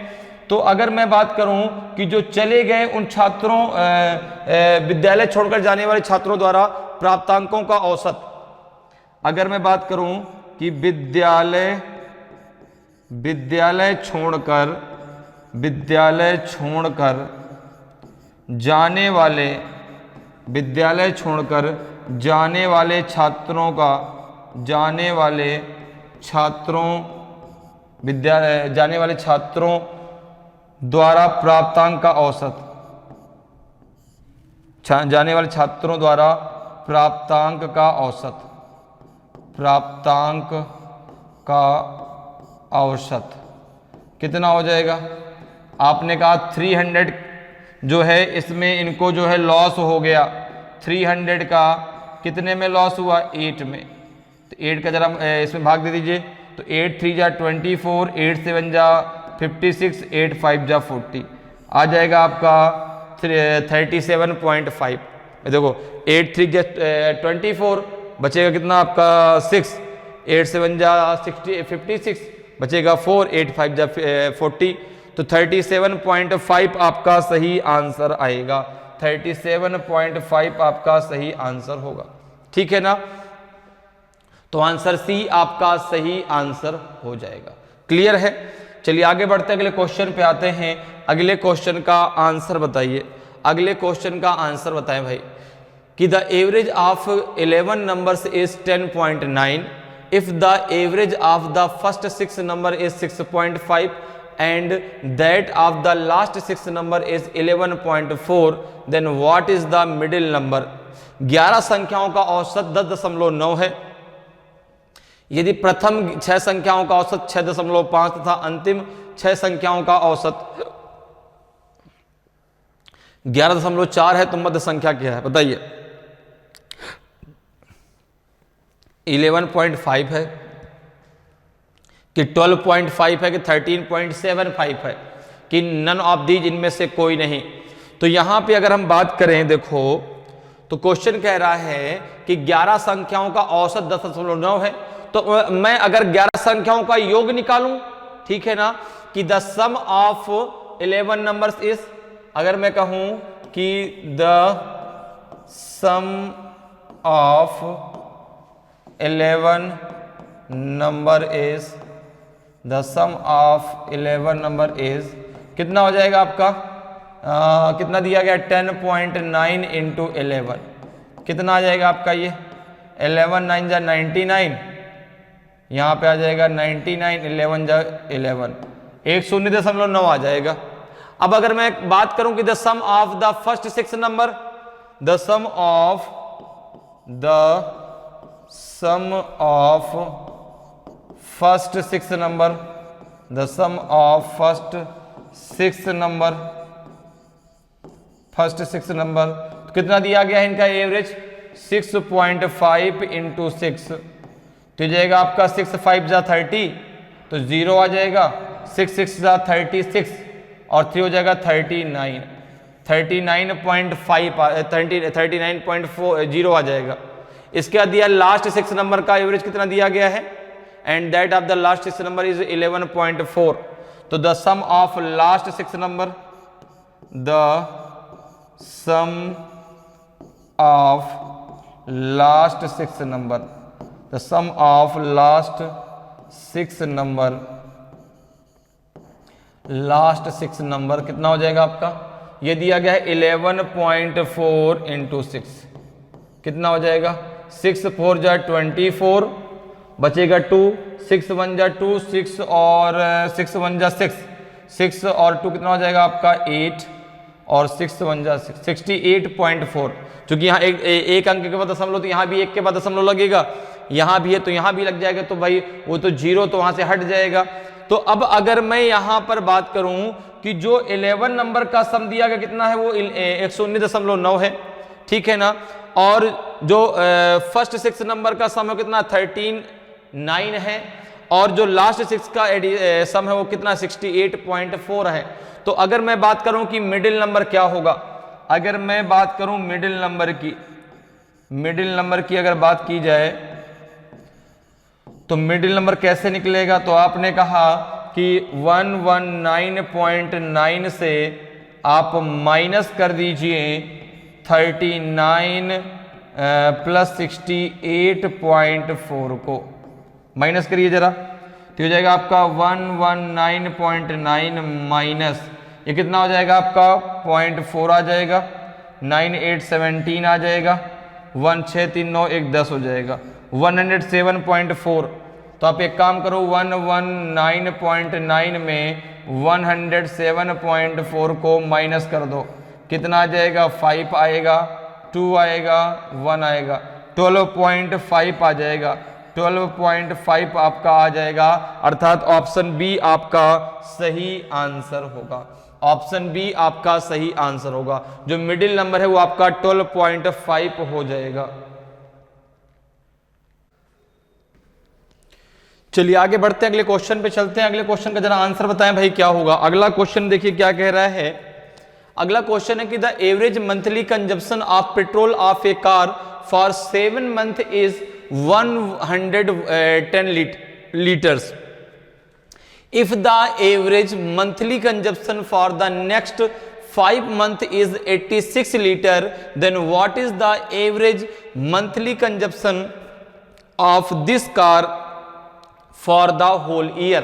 तो अगर मैं बात करूं कि जो चले गए उन छात्रों, विद्यालय छोड़कर जाने वाले छात्रों द्वारा प्राप्तांकों का औसत, अगर मैं बात करूं कि विद्यालय छोड़कर जाने वाले छात्रों द्वारा प्राप्तांक का औसत, जाने वाले छात्रों द्वारा प्राप्तांक का औसत कितना हो जाएगा। आपने कहा 300 जो है इसमें इनको जो है लॉस हो गया, 300 का कितने में लॉस हुआ 8 में। तो 8 का जरा इसमें भाग दे दीजिए, तो 8 3 जा 24, 8 7 जा 56, 8 5 जा 40, आ जाएगा आपका 37.5। देखो 8 3 जा 24, बचेगा कितना आपका 6, 8 7 जा 56, बचेगा 4, 8 5 जा 40, तो 37.5 आपका सही आंसर आएगा। 37.5 आपका सही आंसर होगा। ठीक है ना, तो आंसर सी आपका सही आंसर हो जाएगा। क्लियर है, चलिए आगे बढ़ते हैं, अगले क्वेश्चन पे आते हैं। अगले क्वेश्चन का आंसर बताइए, अगले क्वेश्चन का आंसर बताएं भाई कि the average of 11 numbers is 10.9 if the average of the first 6 number is 6.5 and that of the last 6 number is 11.4 then what is the middle number। 11 संख्याओं का औसत 10.9 है। यदि प्रथम 6 संख्याओं का औसत 6.5 तथा अंतिम 6 संख्याओं का औसत 11.4 है तो मध्य संख्या क्या है बताइए। 11.5 है कि 12.5 है कि 13.75 है कि नन ऑफ दीज, इनमें से कोई नहीं। तो यहां पे अगर हम बात करें, देखो तो क्वेश्चन कह रहा है कि 11 संख्याओं का औसत 10.9 है। तो मैं अगर 11 संख्याओं का योग निकालूं, ठीक है ना, कि the sum of 11 numbers is, अगर मैं कहूं कि the sum of 11 number is, the sum of 11 number is कितना हो जाएगा आपका, कितना दिया गया 10.9 इंटू 11, कितना आ जाएगा आपका ये 11 9 जा 99, यहाँ पे आ जाएगा 99, 11 जा 11, 1.09 आ जाएगा। अब अगर मैं बात करूं कि the sum of the first 6 number, the sum of first 6 number, the sum of first 6 number कितना दिया गया है इनका एवरेज 6.5 इंटू 6, तो जाएगा आपका 6 5 जा 30, तो 0 आ जाएगा, 6 6 जा 36 और 3 हो जाएगा 39, 39.40 आ जाएगा। इसके बाद दिया लास्ट 6 नंबर का एवरेज कितना दिया गया है, and that of the last 6 number is 11.4। तो the sum of last 6 number, the sum of last 6 number, the sum of last 6 number, last 6 number कितना हो जाएगा आपका, ये दिया गया है 11.4 इंटू 6, कितना हो जाएगा 6 4 जा 24, बचेगा 2, 6 1 जा 2, 6 और 6 1 जा 6, 6 और 2 कितना हो जाएगा आपका 8 और 6 1 जा 6, 68.4। चूंकि यहाँ एक अंक के बाद दशमलव, तो यहाँ भी एक के बाद दशमलव लगेगा, यहाँ भी है तो यहाँ भी लग जाएगा, तो भाई वो तो 0 तो वहां से हट जाएगा। तो अब अगर मैं यहाँ पर बात करूं कि जो 11 नंबर का सम दिया गया कितना है, वो 119.9 है, ठीक है ना, और जो फर्स्ट 6 नंबर का सम है कितना 39 है, और जो लास्ट 6 का सम है वो कितना 68.4 है। तो अगर मैं बात करूं कि मिडिल नंबर क्या होगा, अगर मैं बात करूं मिडिल नंबर की अगर बात की जाए तो मिडिल नंबर कैसे निकलेगा, तो आपने कहा कि 119.9 से आप माइनस कर दीजिए 39 प्लस 68.4 को माइनस करिए जरा, तो हो जाएगा आपका 119.9 माइनस ये कितना हो जाएगा आपका 0.4 आ जाएगा, 9 8 17 आ जाएगा, 1 6 3 9 1 10 हो जाएगा, 107.4। तो आप एक काम करो 119.9 में 107.4 को माइनस कर दो, कितना आ जाएगा 5 आएगा, 2 आएगा, 1 आएगा, 12.5 आ जाएगा, 12.5 आपका आ जाएगा, अर्थात ऑप्शन बी आपका सही आंसर होगा, ऑप्शन बी आपका सही आंसर होगा। जो मिडिल नंबर है वो आपका 12.5 हो जाएगा। चलिए आगे बढ़ते हैं, अगले क्वेश्चन पे चलते हैं। अगले क्वेश्चन का जरा आंसर बताएं भाई क्या होगा। अगला क्वेश्चन देखिए क्या कह रहा है। अगला क्वेश्चन है कि the average monthly consumption of petrol of A car for 7 month is 110 liters. If the average monthly consumption for the next 5 months is 86 liter, then what is the average monthly consumption of this car for the whole year?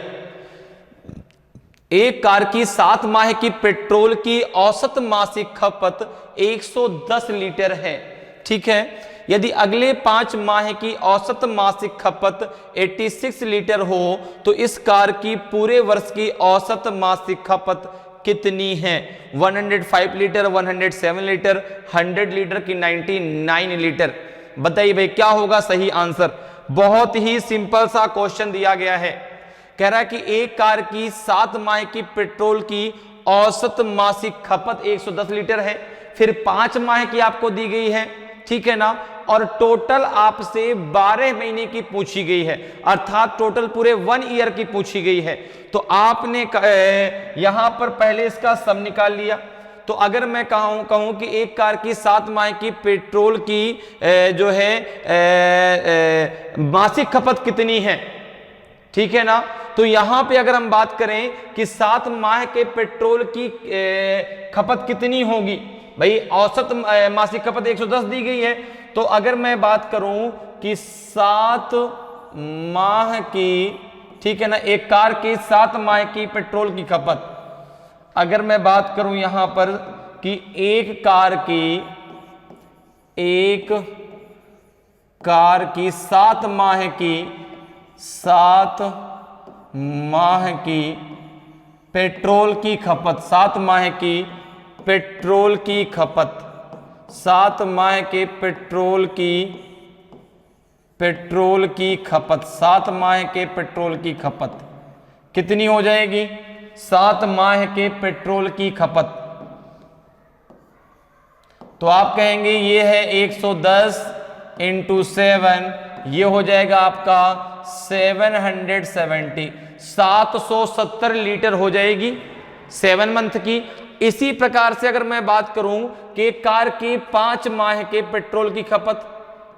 एक car की 7 माह की petrol की औसत मासिक खपत 110 litre है, ठीक है। यदि अगले 5 माह की औसत मासिक खपत 86 लीटर हो तो इस कार की पूरे वर्ष की औसत मासिक खपत कितनी है? 105 लीटर, 107 लीटर, 100 लीटर की 99 लीटर। बताइए भाई क्या होगा सही आंसर। बहुत ही सिंपल सा क्वेश्चन दिया गया है। कह रहा है कि एक कार की 7 माह की पेट्रोल की औसत मासिक खपत 110 लीटर है, फिर 5 माह की आपको दी गई है, ठीक है ना, और टोटल आपसे 12 महीने की पूछी गई है, अर्थात टोटल पूरे 1 ईयर की पूछी गई है। तो आपने यहां पर पहले इसका सम निकाल लिया। तो अगर मैं कहूं कि एक कार की 7 माह की पेट्रोल की जो है मासिक खपत कितनी है, ठीक है ना, तो यहां पे अगर हम बात करें कि 7 माह के पेट्रोल की खपत कितनी होगी, भाई औसत मासिक खपत 110 दी गई है। तो अगर मैं बात करूं कि 7 माह की, ठीक है ना, एक कार की 7 माह की पेट्रोल की खपत, अगर मैं बात करूं यहां पर कि एक कार की 7 माह की पेट्रोल की खपत, 7 माह की पेट्रोल की खपत, 7 माह के पेट्रोल की खपत, 7 माह के पेट्रोल की खपत कितनी हो जाएगी? 7 माह के पेट्रोल की खपत, तो आप कहेंगे ये है 110 इंटू 7, ये हो जाएगा आपका 770 लीटर हो जाएगी 7 मंथ की। इसी प्रकार से अगर मैं बात करूं कि एक कार की 5 माह के पेट्रोल की खपत,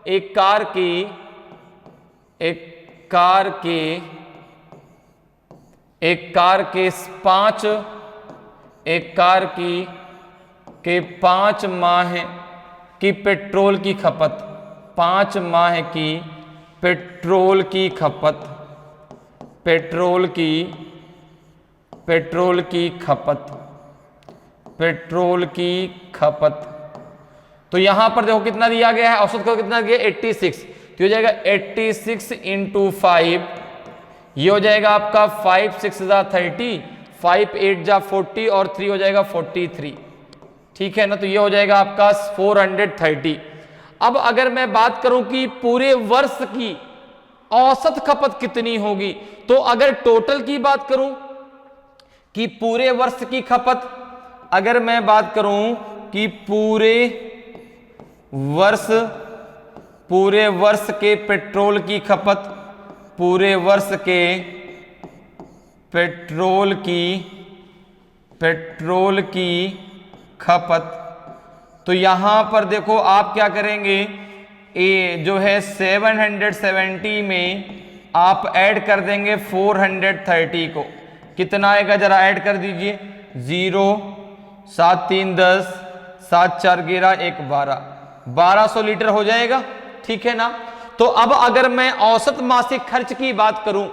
एक कार के 5 माह की पेट्रोल की खपत, 5 माह की पेट्रोल की खपत, पेट्रोल की खपत, तो यहां पर देखो कितना दिया गया है, औसत का कितना दिया 86, तो हो जाएगा 86 इंटू 5, ये हो जाएगा आपका 5 6 जा 30, 5 8 जा 40 और 3 हो जाएगा 43, ठीक है ना, तो ये हो जाएगा आपका 430। अब अगर मैं बात करूं कि पूरे वर्ष की औसत खपत कितनी होगी, तो अगर टोटल की बात करूं कि पूरे वर्ष की खपत, अगर मैं बात करूं कि पूरे वर्ष के पेट्रोल की खपत, पूरे वर्ष के पेट्रोल की खपत, तो यहां पर देखो आप क्या करेंगे, ए जो है 770 में आप ऐड कर देंगे 430 को, कितना आएगा जरा ऐड कर दीजिए, 0 7 3 10 7 4 11 1 12, 1200 लीटर हो जाएगा, ठीक है ना। तो अब अगर मैं औसत मासिक खर्च की बात करूं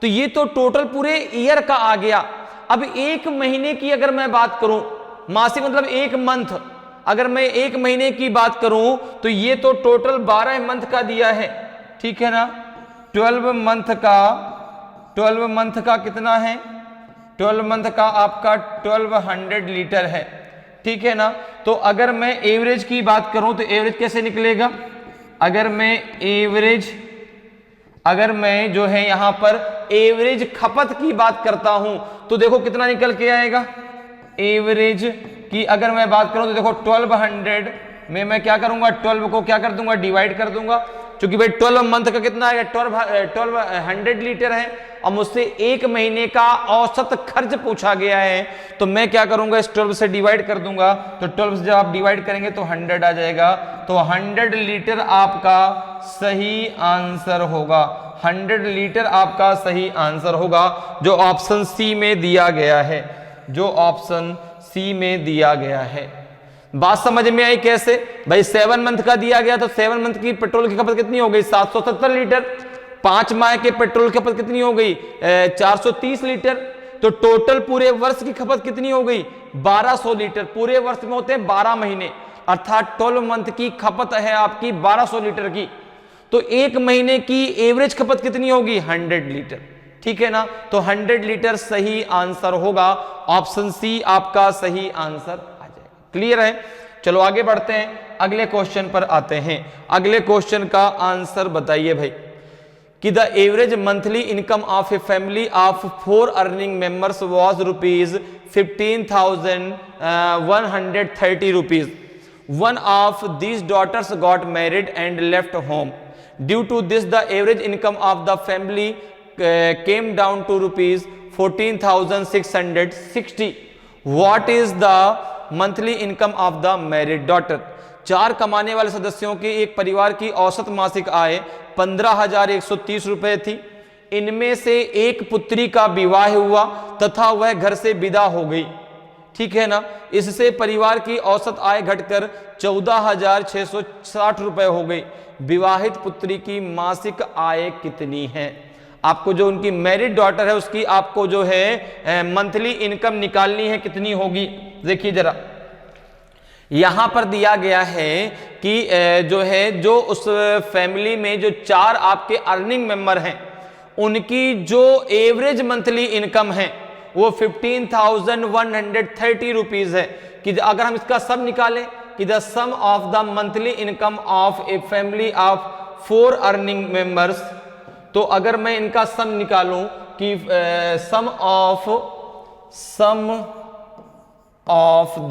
तो ये तो टोटल पूरे ईयर का आ गया। अब एक महीने की अगर मैं बात करूं, मासिक मतलब एक मंथ, अगर मैं एक महीने की बात करूं तो ये तो टोटल 12 मंथ का दिया है, ठीक है ना। 12 मंथ का कितना है, 12 मंथ का आपका 1200 लीटर है, ठीक है ना। तो अगर मैं एवरेज की बात करूं तो एवरेज कैसे निकलेगा, अगर मैं जो है यहां पर एवरेज खपत की बात करता हूं तो देखो कितना निकल के आएगा, एवरेज की अगर मैं बात करूं तो देखो 1200 में मैं क्या करूंगा, 12 को क्या कर दूंगा, डिवाइड कर दूंगा, क्योंकि भाई 12 मंथ का कितना है, 1200 लीटर है और मुझसे एक महीने का औसत खर्च पूछा गया है, तो मैं क्या करूंगा, इस 12 से डिवाइड कर दूंगा, तो 12 से जब आप डिवाइड करेंगे तो 100 आ जाएगा, तो 100 लीटर आपका सही आंसर होगा, 100 लीटर आपका सही आंसर होगा, जो ऑप्शन सी में दिया गया है, जो ऑप्शन सी में दिया गया है। बात समझ में आई कैसे, भाई 7 मंथ का दिया गया तो 7 मंथ की पेट्रोल की खपत कितनी हो गई, 770 लीटर, 5 माह के पेट्रोल की खपत कितनी हो गई, 430 लीटर, तो टोटल पूरे वर्ष की खपत कितनी हो गई, 1200 लीटर। पूरे वर्ष में होते हैं 12 महीने, अर्थात 12 मंथ की खपत है आपकी 1200 लीटर की, तो एक महीने की एवरेज खपत कितनी होगी, 100 लीटर, ठीक है ना। तो 100 लीटर सही आंसर होगा, ऑप्शन सी आपका सही आंसर आ जाएगा। क्लियर है, चलो आगे बढ़ते हैं, अगले क्वेश्चन पर आते हैं। अगले क्वेश्चन का आंसर बताइए भाई कि the average monthly income of a family of 4 earning members was ₹15,130 rupees, one of these daughters got married and left home, due to this the average income of the family came down to ₹14,660. What is the monthly income of the married daughter? 4 कमाने वाले सदस्यों की एक परिवार की औसत मासिक आय 15,130 रुपए थी। इनमें से एक पुत्री का विवाह हुआ तथा वह घर से विदा हो गई, ठीक है ना। इससे परिवार की औसत आय घटकर 14,660 रुपए हो गई। विवाहित पुत्री की मासिक आय कितनी है? आपको जो उनकी मैरिड डॉटर है उसकी आपको जो है मंथली इनकम निकालनी है, कितनी होगी? देखिए जरा, यहां पर दिया गया है कि जो उस फैमिली में जो 4 आपके अर्निंग मेंबर हैं उनकी जो एवरेज मंथली इनकम है वो 15,130 रुपीज है। कि अगर हम इसका सम निकालें कि the sum of the monthly income of a family of 4 earning members, तो अगर मैं इनका सम निकालूं कि sum of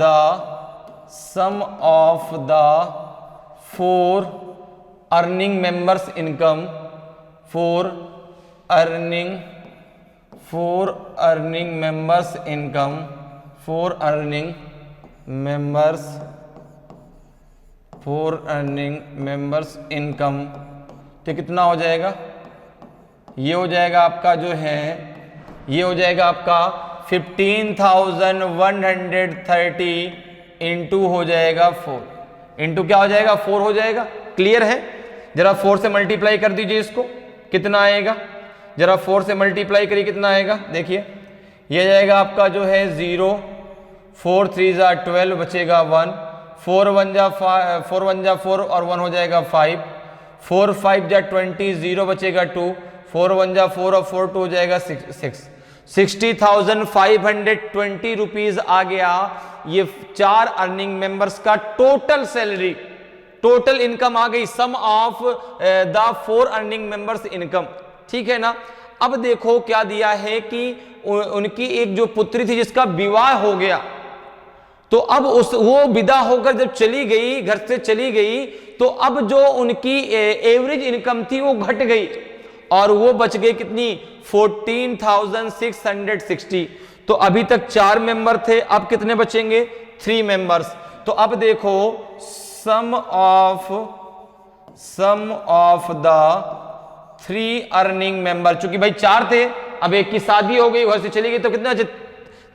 the 4 earning members income, 4 earning members income, 4 earning members income, तो कितना हो जाएगा? ये हो जाएगा आपका जो है, ये हो जाएगा आपका 15,130 इंटू हो जाएगा 4, इंटू क्या हो जाएगा? 4 हो जाएगा। क्लियर है? जरा 4 से मल्टीप्लाई कर दीजिए इसको, कितना आएगा? जरा 4 से मल्टीप्लाई करिए, कितना आएगा? देखिए ये जाएगा आपका जो है 0, 4 3 जा 12, बचेगा 1, 4 1 जा 4 और 1 हो जाएगा 5, 4 5 जा 20, 0 बचेगा 2, 4 1 जा 4 और 4 2 हो जाएगा 6। 60,520 रुपीज आ गया। ये 4 अर्निंग मेंबर्स का टोटल सैलरी, टोटल इनकम आ गई, sum of the 4 earning members income, ठीक है ना। अब देखो क्या दिया है कि उनकी एक जो पुत्री थी जिसका विवाह हो गया, तो अब वो विदा होकर जब चली गई, घर से चली गई, तो अब जो उनकी एवरेज इनकम थी वो घट गई और वो बच गई कितनी? 14,660। तो अभी तक 4 मेंबर थे, अब कितने बचेंगे? 3 मेंबर्स। तो अब देखो सम ऑफ द 3 अर्निंग मेंबर, चूंकि भाई 4 थे, अब एक की शादी हो गई, घर से चली गई, तो कितने बचे?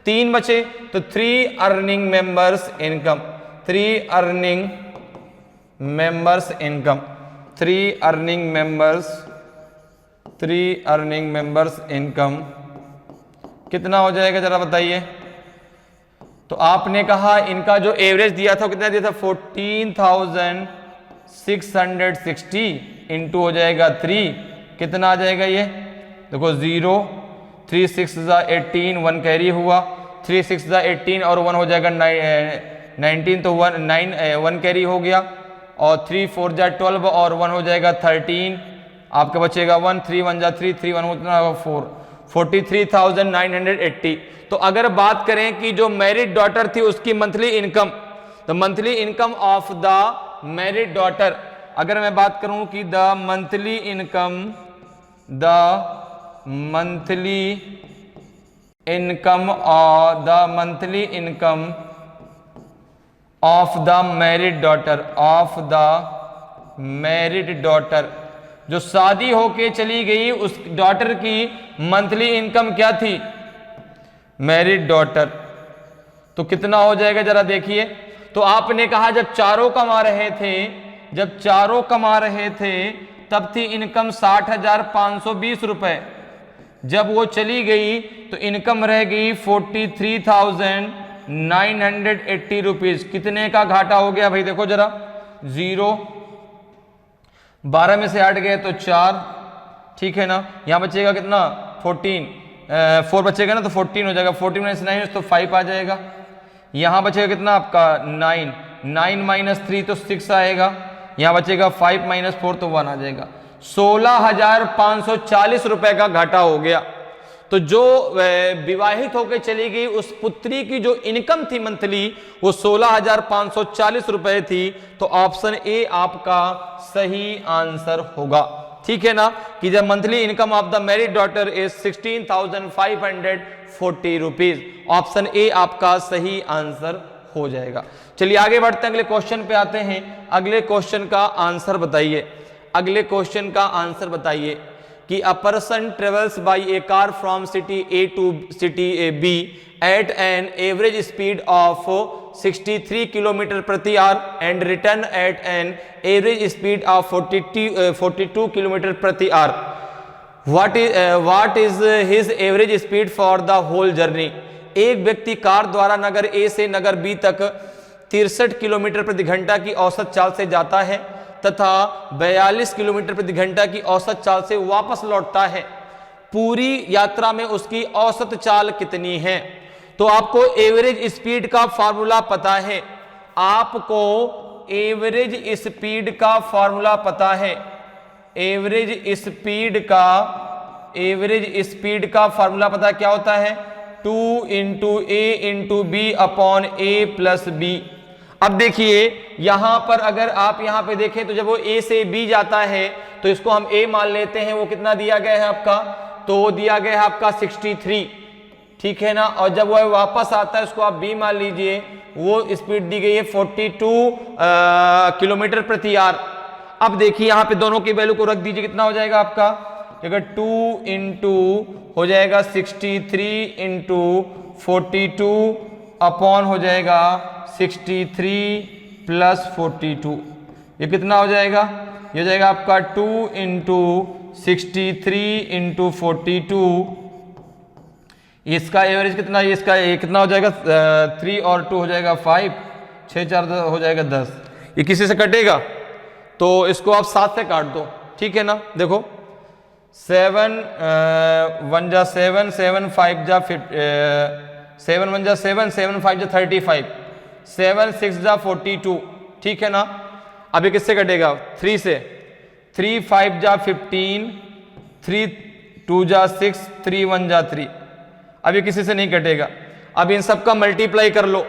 3 बचे। तो 3 earning members income, 3 earning members income कितना हो जाएगा जरा बताइए? तो आपने कहा इनका जो एवरेज दिया था कितना दिया था? 14,660 इंटू हो जाएगा 3, कितना आ जाएगा ये? देखो 0, 3 6 जा 18, 1 कैरी हुआ, 3 6 जा 18 और 1 हो जाएगा 19, तो 1 कैरी हो गया, और 3 4 जा 12 और 1 हो जाएगा 13, आपका बचेगा 1, 3 1 जा 3, 3 1 उतना 4, 43,980। तो अगर बात करें कि जो मैरिड डॉटर थी उसकी मंथली इनकम, तो monthly income of the married daughter, अगर मैं बात करूं कि the monthly income of the married daughter, जो शादी होके चली गई उस डॉटर की मंथली इनकम क्या थी? मैरिड डॉटर, तो कितना हो जाएगा जरा देखिए। तो आपने कहा जब चारों कमा रहे थे तब थी इनकम 60,520 रुपए, जब वो चली गई तो इनकम रह गई 43,980 रुपीज। कितने का घाटा हो गया भाई? देखो जरा, 0, 12 में से 8 गए तो 4, ठीक है ना। यहां बचेगा कितना? 14, 4 बचेगा ना, तो 14 हो जाएगा, 14 में से 9 तो 5 आ जाएगा। यहां बचेगा कितना आपका? 9, 9 माइनस 3 तो 6 आएगा, यहां बचेगा 5 माइनस 4 तो 1 आ जाएगा। 16,540 रुपए का घाटा हो गया। तो तो जो विवाहित होकर चली गई उस पुत्री की जो इनकम थी मंथली वो 16,540 रुपए थी। तो ऑप्शन ए आपका सही आंसर होगा। ठीक है ना, कि जब monthly income of the married daughter is 16,540 rupees. Option A आपका सही आंसर हो जाएगा। चलिए आगे बढ़ते हैं, अगले क्वेश्चन पे आते हैं। अगले क्वेश्चन का आंसर बताइए। अगले क्वेश्चन का आंसर बताइए कि a person travels by a car from city A to city A B at an average speed of 63 kilometre प्रति hour and return at an average speed of 42 kilometre प्रति hour. What is his average speed for the whole journey. एक व्यक्ति car द्वारा नगर ए से नगर B तक 63 kilometre प्रति घंटा की औसत चाल से जाता है तथा 42 किलोमीटर प्रति घंटा की औसत चाल से वापस लौटता है। पूरी यात्रा में उसकी औसत चाल कितनी है। तो आपको एवरेज स्पीड का फार्मूला पता है। आपको एवरेज स्पीड का फार्मूला पता है। एवरेज स्पीड का फार्मूला पता है क्या होता है, 2 इंटू ए इंटू बी अपॉन ए प्लस बी। अब देखिए यहां पर अगर आप यहां पे देखें तो जब वो ए से बी जाता है तो इसको हम ए मान लेते हैं। वो कितना दिया गया है आपका, तो वो दिया गया है आपका 63, ठीक है ना। और जब वो वापस आता है उसको आप बी मान लीजिए, वो स्पीड दी गई है 42 किलोमीटर प्रति आवर। अब देखिए यहां पे दोनों की वैल्यू को रख दीजिए, कितना हो जाएगा आपका, अगर 2 इंटू हो जाएगा 63 इंटू 42 अपॉन हो जाएगा 63 प्लस 42। ये कितना हो जाएगा, ये हो जाएगा आपका 2 इंटू 63 इंटू 42। इसका एवरेज कितना, इसका कितना हो जाएगा 3 और 2 हो जाएगा 5, 6 4 हो जाएगा 10। ये किसी से कटेगा तो इसको आप 7 से काट दो, ठीक है ना। देखो 7 1 जा 7, 7 5 जा 7 1 जा 7, 7 5 जा 35, 7 6 जा 42, ठीक है ना। अभी किससे कटेगा, 3 से, 3 5 जा 15, 3 2 जा 6, 3 1 जा 3। अभी किसी से नहीं कटेगा। अब इन सब का मल्टीप्लाई कर लो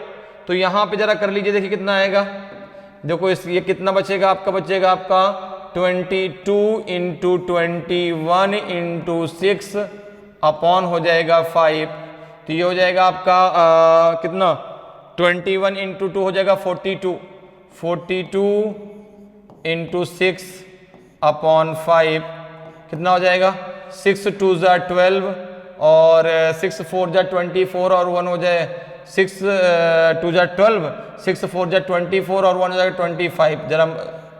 तो यहां पे जरा कर लीजिए, देखिए कितना आएगा। देखो ये कितना बचेगा आपका, बचेगा आपका 22 इंटू 21 इंटू 6 अपॉन हो जाएगा 5। तो ये हो जाएगा आपका कितना, 21 इंटू 2 हो जाएगा 42, 42 इंटू 6 अपॉन 5 कितना हो जाएगा, 6 2 जा 12 और 6 4 जा 24 और 1 हो जाए 6 2 जा 12, 6 4 जा 24 और 1 हो जाएगा 25। जरा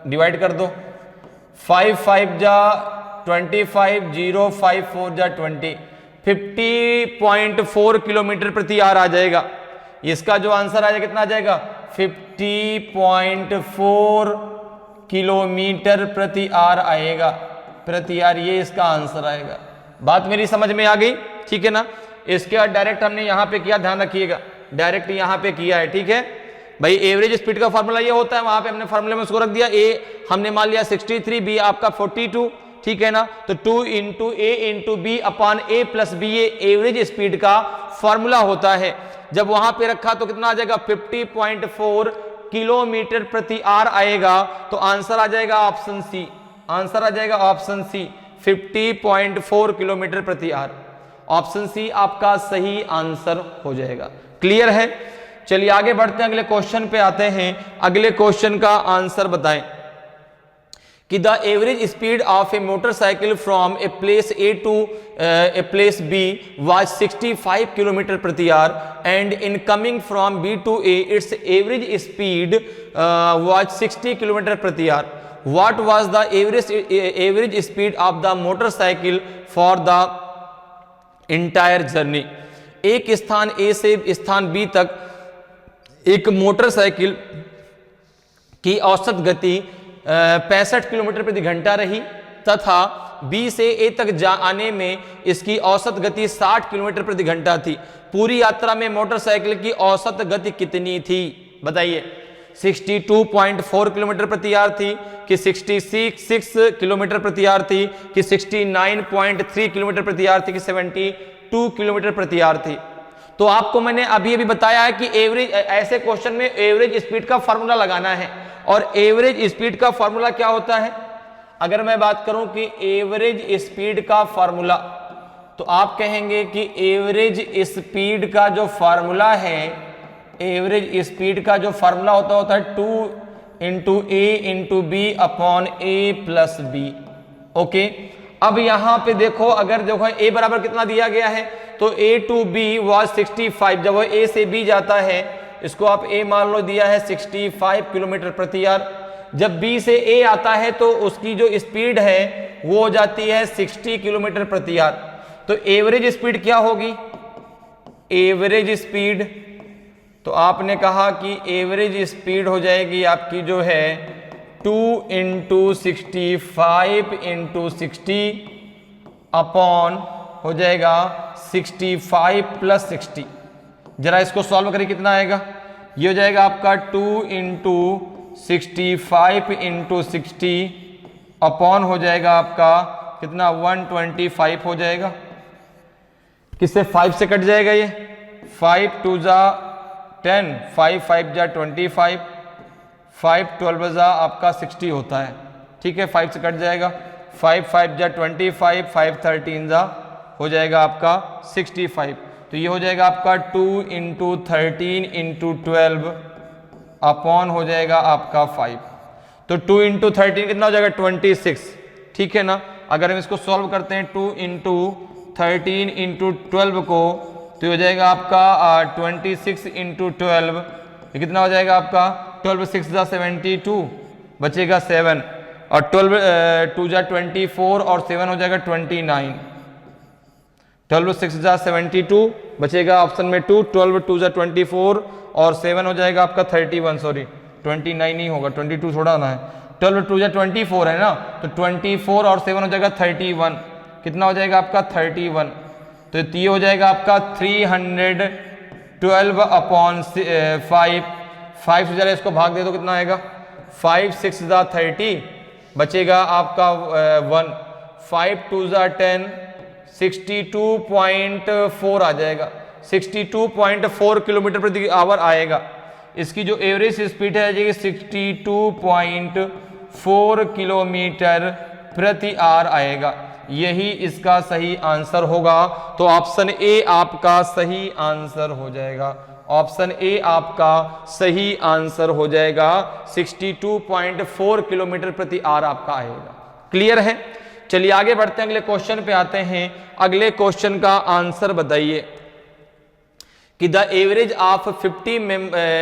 डिवाइड कर दो, 5 5 जा 25, 0 5 4 जा 20, 50.4 किलोमीटर प्रति आवर आ जाएगा। इसका जो आंसर आ जाएगा कितना आ जाएगा, 50.4 किलोमीटर प्रति आवर आएगा, प्रति आवर, ये इसका आंसर आएगा। बात मेरी समझ में आ गई, ठीक है ना। इसके बाद डायरेक्ट हमने यहां पे किया, ध्यान रखिएगा, डायरेक्ट यहां पे किया है, ठीक है भाई। एवरेज स्पीड का फार्मूला ये होता है, वहां पे हमने फार्मूले में उसको रख दिया। ए हमने मान लिया 63, बी आपका 42, ठीक है ना। तो 2 इंटू ए इंटू बी अपॉन ए प्लस बी, ये एवरेज स्पीड का फॉर्मूला होता है। जब वहां पे रखा तो कितना आ जाएगा, 50.4 किलोमीटर प्रति आवर आएगा। तो आंसर आ जाएगा ऑप्शन सी, आंसर आ जाएगा ऑप्शन सी, 50.4 किलोमीटर प्रति आवर। ऑप्शन सी आपका सही आंसर हो जाएगा। क्लियर है। चलिए आगे बढ़ते हैं, अगले क्वेश्चन पे आते हैं। अगले क्वेश्चन का आंसर बताएं कि the average speed of a motorcycle from a place A to a place B was 65 kilometre प्रति hour and in coming from B to A its average speed was 60 kilometre प्रति hour. What was the average speed of the motorcycle for the entire journey? एक स्थान A से स्थान B तक एक motorcycle की औसत गति 65 किलोमीटर प्रति घंटा रही तथा B से A तक आने में इसकी औसत गति 60 किलोमीटर प्रति घंटा थी। पूरी यात्रा में मोटरसाइकिल की औसत गति कितनी थी, बताइए। 62.4 किलोमीटर प्रति आवर थी कि 66 किलोमीटर प्रति आवर थी कि 69.3 किलोमीटर प्रति आवर थी कि 2 किलोमीटर प्रति आवर थी। तो आपको मैंने अभी अभी बताया है कि एवरेज, ऐसे क्वेश्चन में एवरेज स्पीड का फॉर्मूला लगाना है। और एवरेज स्पीड का फॉर्मूला क्या होता है? अगर मैं बात करूं कि एवरेज स्पीड का फॉर्मूला, तो आप कहेंगे कि एवरेज स्पीड का जो फॉर्मूला है, एवरेज स्पीड का जो फॉर्मूला होता है 2 इंटू ए इंटू बी अपॉन ए प्लस बी। ओके, अब यहां पे देखो, अगर देखो ए बराबर कितना दिया गया है, तो ए टू बी वॉज 65। जब वो ए से बी जाता है, इसको आप ए मान लो दिया है 65 किलोमीटर प्रति आवर। जब बी से ए आता है तो उसकी जो स्पीड है वो हो जाती है 60 किलोमीटर प्रति आवर। तो एवरेज स्पीड क्या होगी? एवरेज स्पीड, तो आपने कहा कि एवरेज स्पीड हो जाएगी आपकी जो है 2 इंटू 65 इंटू 60 अपॉन हो जाएगा 65 प्लस 60। जरा इसको सॉल्व करें, कितना आएगा? ये हो जाएगा आपका 2 इंटू 65 इंटू 60 अपॉन हो जाएगा आपका कितना? 125 हो जाएगा। किससे 5 से कट जाएगा ये? 5 2 जा 10, 5 5 जा 25, 5 12 जा आपका 60 होता है। ठीक है, 5 से कट जाएगा। 5 5 जा 25, 5 13 जा हो जाएगा आपका 65। तो ये हो जाएगा आपका 2 इंटू 13 इंटू 12 अपॉन हो जाएगा आपका 5। तो 2 इंटू 13 कितना हो जाएगा? 26। ठीक है ना। अगर हम इसको सॉल्व करते हैं 2 इंटू 13 इंटू 12 को, तो हो जाएगा आपका 26 इंटू 12, ये कितना हो जाएगा आपका? 12 6 जा 72, बचेगा 7, और 12 2 जा 24 और 7 हो जाएगा 29। 12 6 जा 72, बचेगा ऑप्शन में 2, 12 2 जा 24 और 7 हो जाएगा आपका 31, सॉरी 29 नहीं होगा, 22 थोड़ा आना है। 12 2 जा 24 है ना, तो 24 और 7 हो जाएगा 31, कितना हो जाएगा आपका? 31। तो ये हो जाएगा आपका 312 अपॉन 5। 5 से जरा इसको भाग दे दो, कितना आएगा? 5 6 जा 30, बचेगा आपका 1, 5 2 जा 10, 62.4 आ जाएगा। 62.4 किलोमीटर प्रति आवर आएगा। इसकी जो एवरेज स्पीड है 62.4 किलोमीटर प्रति आवर आएगा। यही इसका सही आंसर होगा। तो ऑप्शन ए आपका सही आंसर हो जाएगा। ऑप्शन ए आपका सही आंसर हो जाएगा। 62.4 किलोमीटर प्रति आवर आपका आएगा। क्लियर है? चलिए आगे बढ़ते हैं, अगले क्वेश्चन पे आते हैं। अगले क्वेश्चन का आंसर बताइए कि the average of 50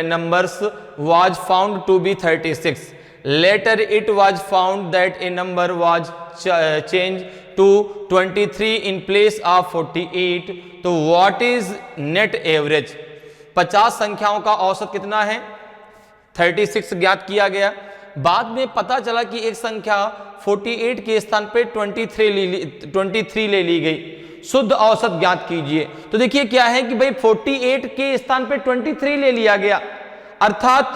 numbers was found to be 36। Later it was found that a number was change to 23 in place of 48। तो व्हाट इज नेट एवरेज? 50 संख्याओं का औसत कितना है? 36 ज्ञात किया गया। बाद में पता चला कि एक संख्या 48 के स्थान पे 23 ले ली गई। शुद्ध औसत ज्ञात कीजिए। तो देखिए क्या है कि भाई 48 के स्थान पे 23 ले लिया गया, अर्थात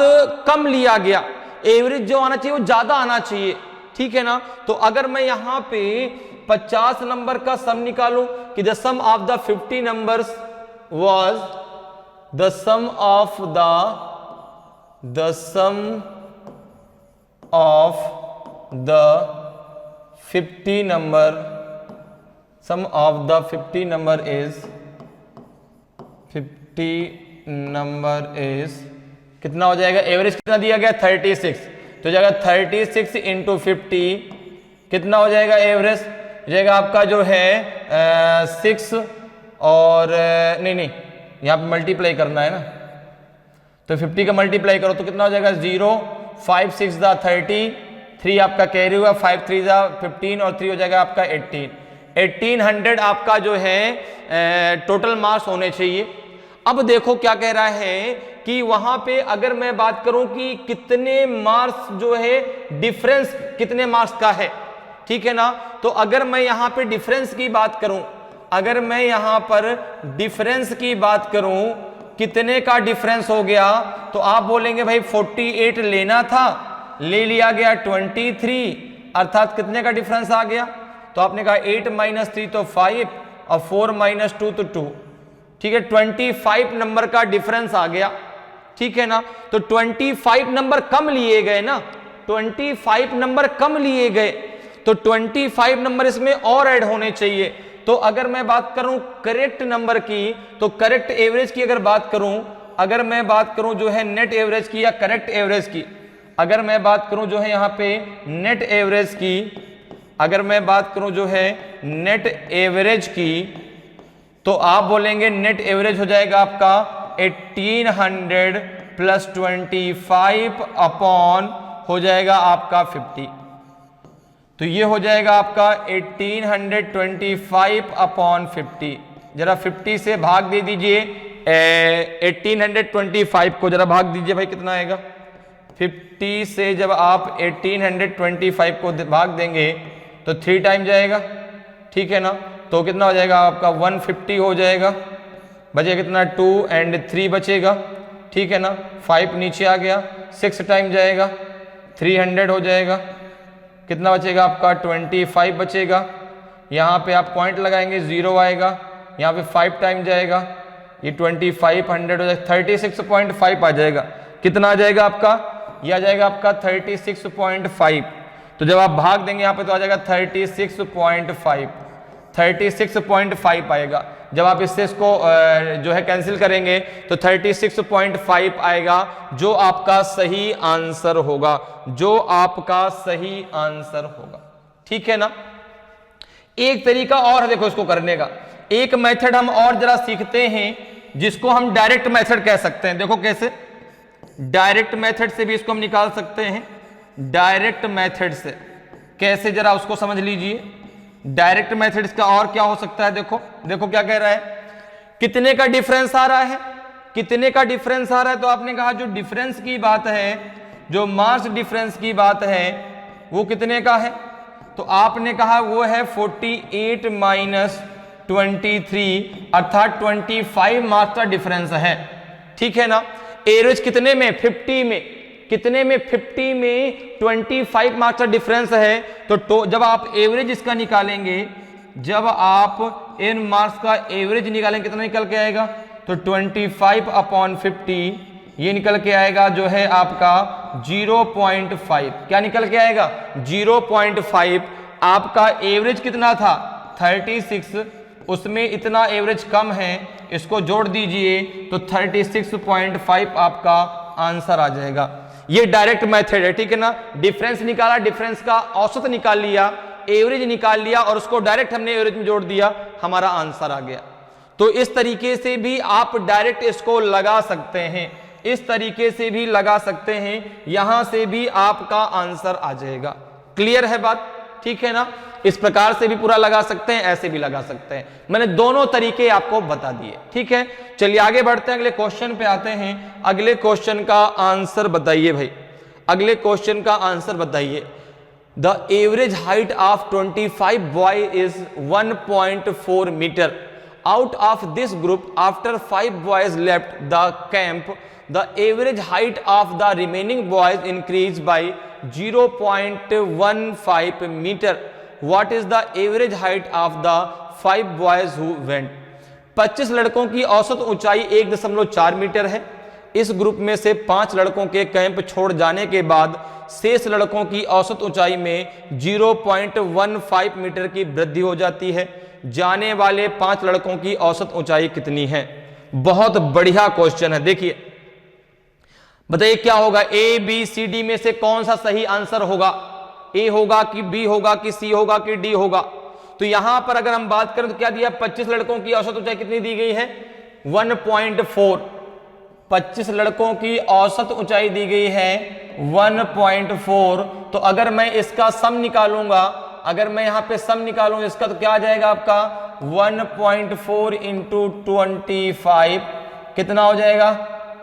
कम लिया गया। एवरेज जो आना चाहिए वो ज्यादा आना चाहिए। ठीक है ना। तो अगर मैं यहां पे 50 नंबर का सम निकालूं कि the sum of the 50 numbers was the sum of the sum of the 50 number, sum of the 50 number is 50 number is कितना हो जाएगा? एवरेज कितना दिया गया? 36। तो जाएगा 36 इंटू 50, कितना हो जाएगा एवरेज? हो जाएगा आपका जो है 6 और नहीं यहाँ पे मल्टीप्लाई करना है ना, तो 50 का मल्टीप्लाई करो तो कितना हो जाएगा? 0, 5 6 दा 30, 3 आपका कैरी हुआ, 5 3 दा 15 और 3 हो जाएगा आपका 18। 1800 आपका जो है टोटल मार्क्स होने चाहिए। अब देखो क्या कह रहा है कि वहां पे अगर मैं बात करूं कि कितने मार्क्स जो है डिफरेंस कितने मार्क्स का है, ठीक है ना। तो अगर मैं यहां पे डिफरेंस की बात करूं, अगर मैं यहां पर डिफरेंस की बात करूं कितने का डिफरेंस हो गया, तो आप बोलेंगे भाई 48 लेना था, ले लिया गया 23, अर्थात कितने का डिफरेंस आ गया? तो आपने कहा 8 - 3 तो 5, और 4 माइनस 2 तो 2, ठीक है। 25 नंबर का डिफरेंस आ गया, ठीक है ना। तो 25 नंबर कम लिए गए ना, 25 नंबर कम लिए गए, तो 25 नंबर इसमें और ऐड होने चाहिए। तो अगर मैं बात करूं करेक्ट नंबर की, तो करेक्ट एवरेज की अगर बात करूं, अगर मैं बात करूं जो है नेट एवरेज की या करेक्ट एवरेज की, अगर मैं बात करूं जो है यहां पे नेट एवरेज की, अगर मैं बात करूं जो है नेट एवरेज की, तो आप बोलेंगे नेट एवरेज हो जाएगा आपका 1800 प्लस 25 अपॉन हो जाएगा आपका 50। तो ये हो जाएगा आपका 1825 अपॉन 50। जरा 50 से भाग दे दीजिए 1825 को, जरा भाग दीजिए भाई, कितना आएगा। 50 से जब आप 1825 को भाग देंगे तो 3 टाइम जाएगा, ठीक है ना। तो कितना हो जाएगा आपका 150 हो जाएगा, बचेगा कितना 2 एंड 3 बचेगा, ठीक है ना। 5 नीचे आ गया, 6 टाइम जाएगा, 300 हो जाएगा, कितना बचेगा आपका 25 बचेगा। यहाँ पे आप पॉइंट लगाएंगे 0 आएगा, यहाँ पे 5 टाइम जाएगा, ये 2500 हो जाएगा, 36.5 आ जाएगा। कितना आ जाएगा आपका, ये आ जाएगा आपका 36.5। तो जब आप भाग देंगे यहाँ पे तो आ जाएगा 36.5 आएगा। जब आप इससे इसको जो है कैंसिल करेंगे तो 36.5 आएगा, जो आपका सही आंसर होगा, जो आपका सही आंसर होगा, ठीक है ना। एक तरीका और है देखो इसको करने का, एक मेथड हम और जरा सीखते हैं जिसको हम डायरेक्ट मेथड कह सकते हैं। देखो कैसे, डायरेक्ट मेथड से भी इसको हम निकाल सकते हैं। डायरेक्ट मेथड से कैसे, जरा उसको समझ लीजिए। डायरेक्ट मेथड्स का और क्या हो सकता है, देखो देखो क्या कह रहा है, कितने का डिफरेंस आ रहा है, कितने का डिफरेंस आ रहा है। तो आपने कहा जो डिफरेंस की बात है, जो मास डिफरेंस की बात है, वो कितने का है। तो आपने कहा वो है 48 माइनस 23, अर्थात 25 मार्क्स का डिफरेंस है, ठीक है ना। एवरेज कितने में, 50 में, कितने में, 50 में 25 मार्क्स का डिफरेंस है। तो जब आप एवरेज इसका निकालेंगे, जब आप इन मार्क्स का एवरेज निकालेंगे, कितना निकल के आएगा, तो 25 अपॉन 50, ये निकल के आएगा जो है आपका 0.5। क्या निकल के आएगा, 0.5। आपका एवरेज कितना था 36, उसमें इतना एवरेज कम है, इसको जोड़ दीजिए तो 36.5 आपका आंसर आ जाएगा। ये डायरेक्ट मेथड है, ठीक है ना। डिफरेंस निकाला, डिफरेंस का औसत निकाल लिया, एवरेज निकाल लिया और उसको डायरेक्ट हमने एवरेज में जोड़ दिया, हमारा आंसर आ गया। तो इस तरीके से भी आप डायरेक्ट इसको लगा सकते हैं, इस तरीके से भी लगा सकते हैं, यहां से भी आपका आंसर आ जाएगा। क्लियर है बात, ठीक है ना। इस प्रकार से भी पूरा लगा सकते हैं, ऐसे भी लगा सकते हैं। मैंने दोनों तरीके आपको बता दिए, ठीक है। चलिए आगे बढ़ते हैं, अगले क्वेश्चन पे आते हैं। अगले क्वेश्चन का आंसर बताइए भाई, अगले क्वेश्चन का आंसर बताइए। The average height of 25 boy is 1.4 metre. Out of this group after 5 boys left the camp, the average height of the remaining boys increase by 0.15 metre. What is the average height of the 5 boys who went? 25 लड़कों की औसत ऊंचाई 1.4 metre है। इस group में से 5 लड़कों के कैंप छोड़ जाने के बाद शेष लड़कों की औसत ऊंचाई में 0.15 मीटर की वृद्धि हो जाती है। जाने वाले 5 लड़कों की औसत ऊंचाई कितनी है। बहुत बढ़िया क्वेश्चन है, देखिए बताइए क्या होगा, ए बी सी डी में से कौन सा सही आंसर होगा। ए होगा कि बी होगा कि सी होगा कि डी होगा। तो यहां पर अगर हम बात करें तो क्या दिया, 25 लड़कों की औसत ऊंचाई कितनी दी गई है 1.4। 25 लड़कों की औसत ऊंचाई दी गई है 1.4। तो अगर मैं इसका सम निकालूंगा, अगर मैं यहां पे सम निकालूंगा इसका, तो क्या आ जाएगा आपका 1.4 इंटू 25 कितना हो जाएगा,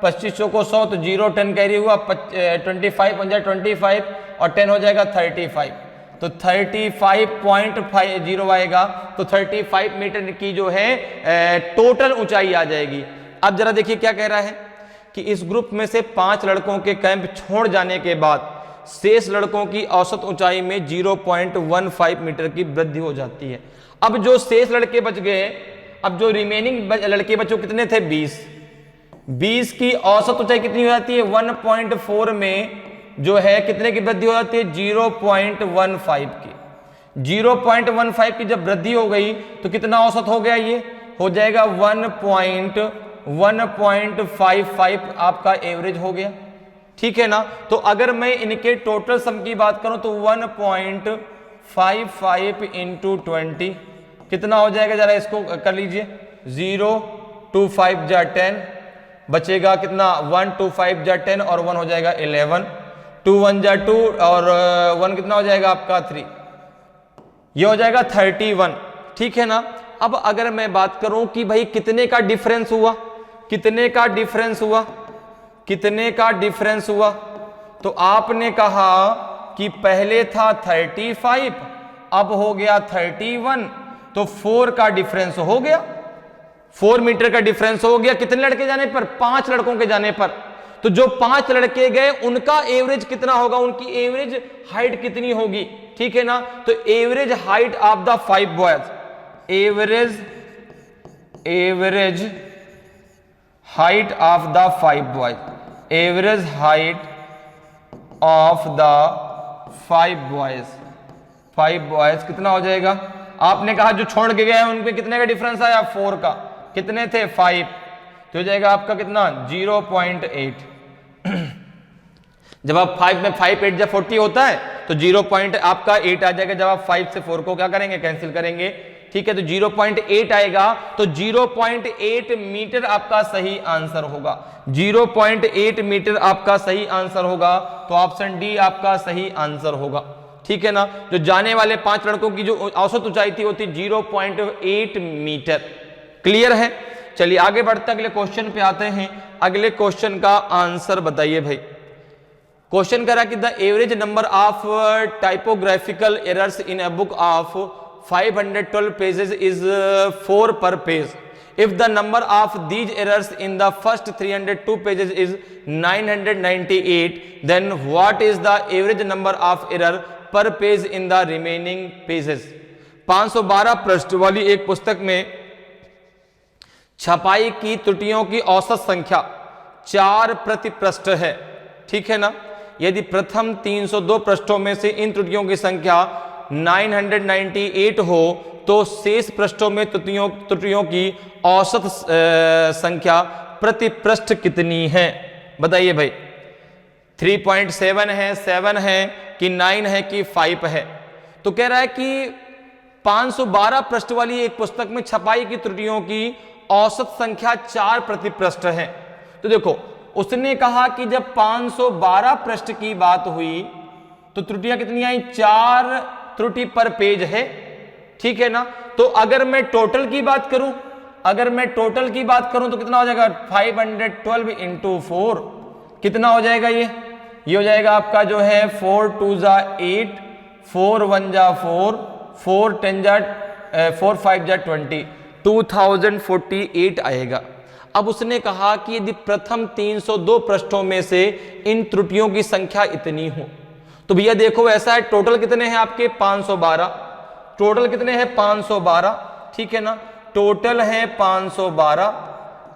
25 को 100 तो 0 10 कैरी हुआ, 25 बन जाए 25 और 10 हो जाएगा 35। तो 35.50 आएगा। तो 35 मीटर की जो है टोटल ऊंचाई आ जाएगी। अब जरा देखिए क्या कह रहा है कि इस ग्रुप में से 5 लड़कों के कैंप छोड़ जाने के बाद शेष लड़कों की औसत ऊंचाई में 0.15 मीटर की वृद्धि हो जाती है। अब जो शेष लड़के बच गए, अब जो रिमेनिंग लड़के बचे कितने थे 20। 20 की औसत ऊंचाई कितनी हो जाती है 1.4 में जो है कितने की वृद्धि हो जाती है 0.15 की। 0.15 की जब वृद्धि हो गई तो कितना औसत हो गया, ये हो जाएगा 1.55 आपका एवरेज हो गया, ठीक है ना। तो अगर मैं इनके टोटल सम की बात करूं तो 1.55 इंटू 20 कितना हो जाएगा, जरा इसको कर लीजिए। 0 2 5 जा 10 बचेगा कितना 1 2 5 जा 10 और 1 हो जाएगा 11, 2 1 जा 2 और 1 कितना हो जाएगा आपका 3, ये हो जाएगा 31, ठीक है ना। अब अगर मैं बात करूं कि भाई कितने का डिफरेंस हुआ, कितने का डिफरेंस हुआ, कितने का डिफरेंस हुआ, तो आपने कहा कि पहले था 35 अब हो गया 31, तो 4 का डिफरेंस हो गया, 4 मीटर का डिफरेंस हो गया। कितने लड़के जाने पर, 5 लड़कों के जाने पर। तो जो 5 लड़के गए उनका एवरेज कितना होगा, उनकी एवरेज हाइट कितनी होगी, ठीक है ना। तो average height of the 5 boys, average height of the 5 boys, average height of the 5 boys कितना हो जाएगा। आपने कहा जो छोड़ के गए हैं उनपे कितने का डिफरेंस आया 4 का, कितने थे 5, तो हो जाएगा आपका कितना 0.8। जब आप 5 में 5 8 जब 40 होता है तो 0. आपका 8 आ जाएगा। जब आप 5 से 4 को क्या करेंगे, कैंसिल करेंगे, ठीक है। तो 0.8 आएगा, तो 0.8 मीटर आपका सही आंसर होगा, 0.8 मीटर आपका सही आंसर होगा। तो ऑप्शन डी आपका सही आंसर होगा, ठीक है ना। जो जाने वाले 5 लड़कों की जो औसत ऊंचाई थी वो थी 0.8 मीटर। क्लियर है। चलिए आगे बढ़ते अगले क्वेश्चन पे आते हैं। अगले क्वेश्चन का आंसर बताइए भाई। क्वेश्चन करा कि the average number of typographical errors in a book of 512 pages is 4 पर page. If the number of these errors in the first 302 pages is 998, then what is the average number of error per page in the remaining pages? 512 पृष्ठ वाली एक पुस्तक में छपाई की त्रुटियों की औसत संख्या 4 प्रति पृष्ठ है, ठीक है ना। यदि प्रथम 302 पृष्ठों में से इन त्रुटियों की संख्या 998 हो तो शेष पृष्ठों में त्रुटियों की औसत संख्या प्रति पृष्ठ कितनी है, बताइए भाई। 3.7 है, 7 है कि 9 है कि 5 है। तो कह रहा है कि 512 पृष्ठ वाली एक पुस्तक में छपाई की त्रुटियों की औसत संख्या 4 प्रति पृष्ठ है। तो देखो उसने कहा कि जब 512 पृष्ठ की बात हुई तो त्रुटियां कितनी आई, 4 त्रुटि पर पेज है, ठीक है ना। तो अगर मैं टोटल की बात करूं, अगर मैं टोटल की बात करूं तो कितना हो जाएगा 512 इंटू 4 कितना हो जाएगा, ये हो जाएगा आपका जो है 4 2 जा 8, 4 1 जा 4, 4 10 जा 4 5 जा 20, 2048 आएगा। अब उसने कहा कि यदि प्रथम 302 पृष्ठों में से इन त्रुटियों की संख्या इतनी हो, तो भैया देखो ऐसा है, टोटल कितने हैं आपके 512, टोटल कितने हैं 512, ठीक है ना। टोटल है 512,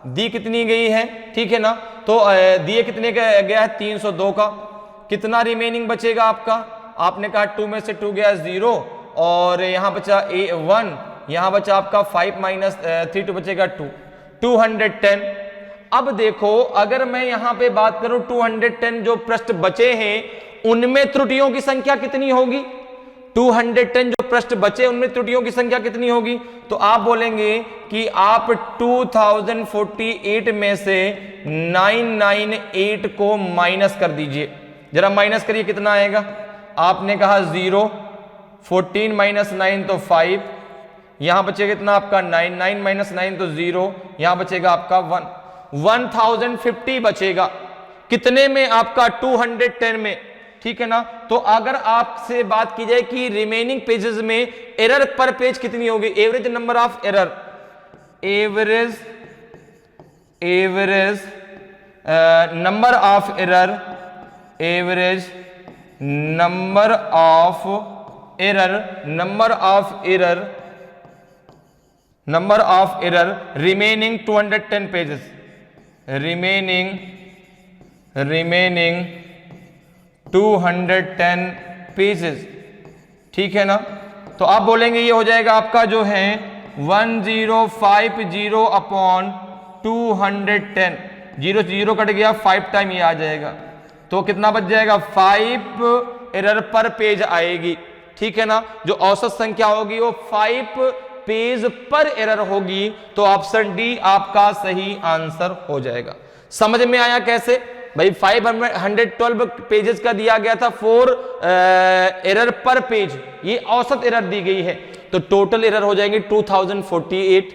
दी कितनी गई है, ठीक है ना। तो दिए कितने का गया है 302 का, कितना रिमेनिंग बचेगा आपका, आपने कहा 2 में से 2 गया 0 और यहां बचा 1, यहां बचा आपका 5 माइनस 3 2 बचेगा 2, 210। अब देखो अगर मैं यहां पे बात करूं 210 जो पृष्ठ बचे हैं उनमें त्रुटियों की संख्या कितनी होगी, 210 जो पृष्ठ बचे उनमें त्रुटियों की संख्या कितनी होगी। तो आप बोलेंगे कि आप 2048 में से 998 को माइनस कर दीजिए, जरा माइनस करिए कितना आएगा। आपने कहा 0, 14 माइनस 9 तो 5, यहां बचेगा कितना आपका 9, 9 माइनस 9 तो 0, यहां बचेगा आपका 1, 1050 बचेगा कितने में आपका 210 में, ठीक है ना। तो अगर आपसे बात की जाए कि रिमेनिंग पेजेस में एरर पर पेज कितनी होगी, average number of error, average number of error, average number of error number of error remaining 210 pages, remaining 210 pages, ठीक है ना। तो आप बोलेंगे ये हो जाएगा आपका जो है 1050 अपॉन 210, 0 से 0 कट गया, 5 टाइम ये आ जाएगा, तो कितना बच जाएगा 5 एरर पर पेज आएगी, ठीक है ना। जो औसत संख्या होगी वो 5 पेज पर एरर होगी, तो ऑप्शन डी आपका सही आंसर हो जाएगा। समझ में आया कैसे भाई? 512 पेजेस का दिया गया था 4 एरर पर पेज, ये औसत एरर दी गई है, तो टोटल एरर हो जाएंगे 2048।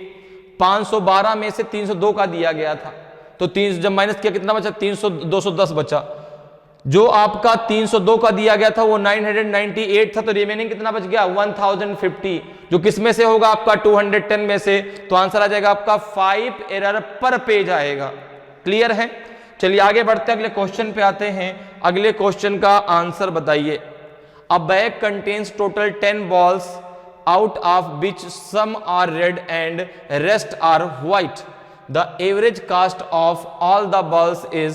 512 में से 302 का दिया गया था, तो 3 जब माइनस किया कितना बचा? 210 बचा। जो आपका 302 का दिया गया था वो 998 था, तो रिमेनिंग कितना बच गया? 1050, जो किस में से होगा? आपका 210 में से, तो आंसर आ जाएगा आपका 5 एरर पर पेज आएगा। क्लियर है? चलिए आगे बढ़ते हैं, अगले क्वेश्चन पे आते हैं। अगले क्वेश्चन का आंसर बताइए। A bag contains total 10 balls out of which some are red and rest are white. The average cost of all the balls is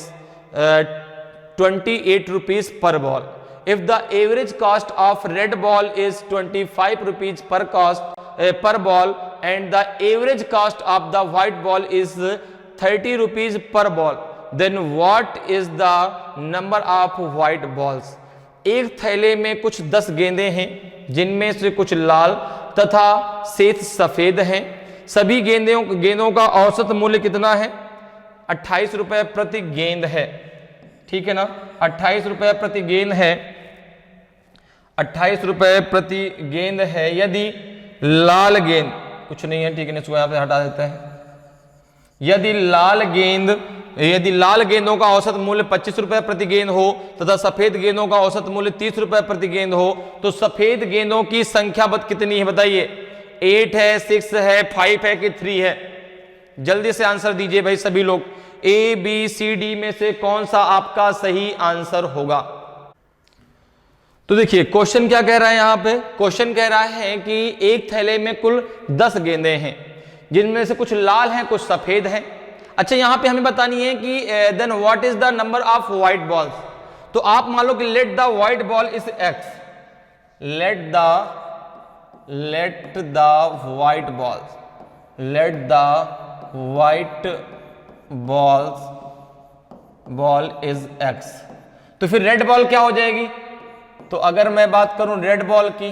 28 rupees per ball. If the average cost of red ball is 25 rupees per ball and the average cost of the white ball is 30 rupees per ball, then what is the number of white balls? एक थैले में कुछ 10 गेंदें हैं, जिनमें से कुछ लाल तथा शेष सफेद हैं। सभी गेंदों का औसत मूल्य कितना है? 28 रुपए प्रति गेंद है, ठीक है ना। 28 रुपए प्रति गेंद है, 28 रुपए प्रति गेंद है। यदि लाल गेंद, कुछ नहीं है, ठीक है, इसको यहां पे हटा देते हैं। यदि लाल गेंदों का औसत मूल्य 25 रुपए प्रति गेंद हो तथा सफेद गेंदों का औसत मूल्य 30 रुपए प्रति गेंद हो, तो सफेद गेंदों की संख्या कितनी है बताइए? 8 है, 6 है, 5 है कि 3 है? जल्दी से आंसर दीजिए भाई सभी लोग। ए बी सी डी में से कौन सा आपका सही आंसर होगा? तो देखिए क्वेश्चन क्या कह रहा है यहां पे। क्वेश्चन कह रहा है कि एक थैले में कुल 10 गेंदें हैं, जिनमें से कुछ लाल हैं, कुछ सफेद हैं। अच्छा, यहां पे हमें बतानी है कि then what is the number of white balls. तो आप मान लो कि let the white ball is X, let the white ball is X, तो फिर रेड बॉल क्या हो जाएगी? तो अगर मैं बात करूं रेड बॉल की,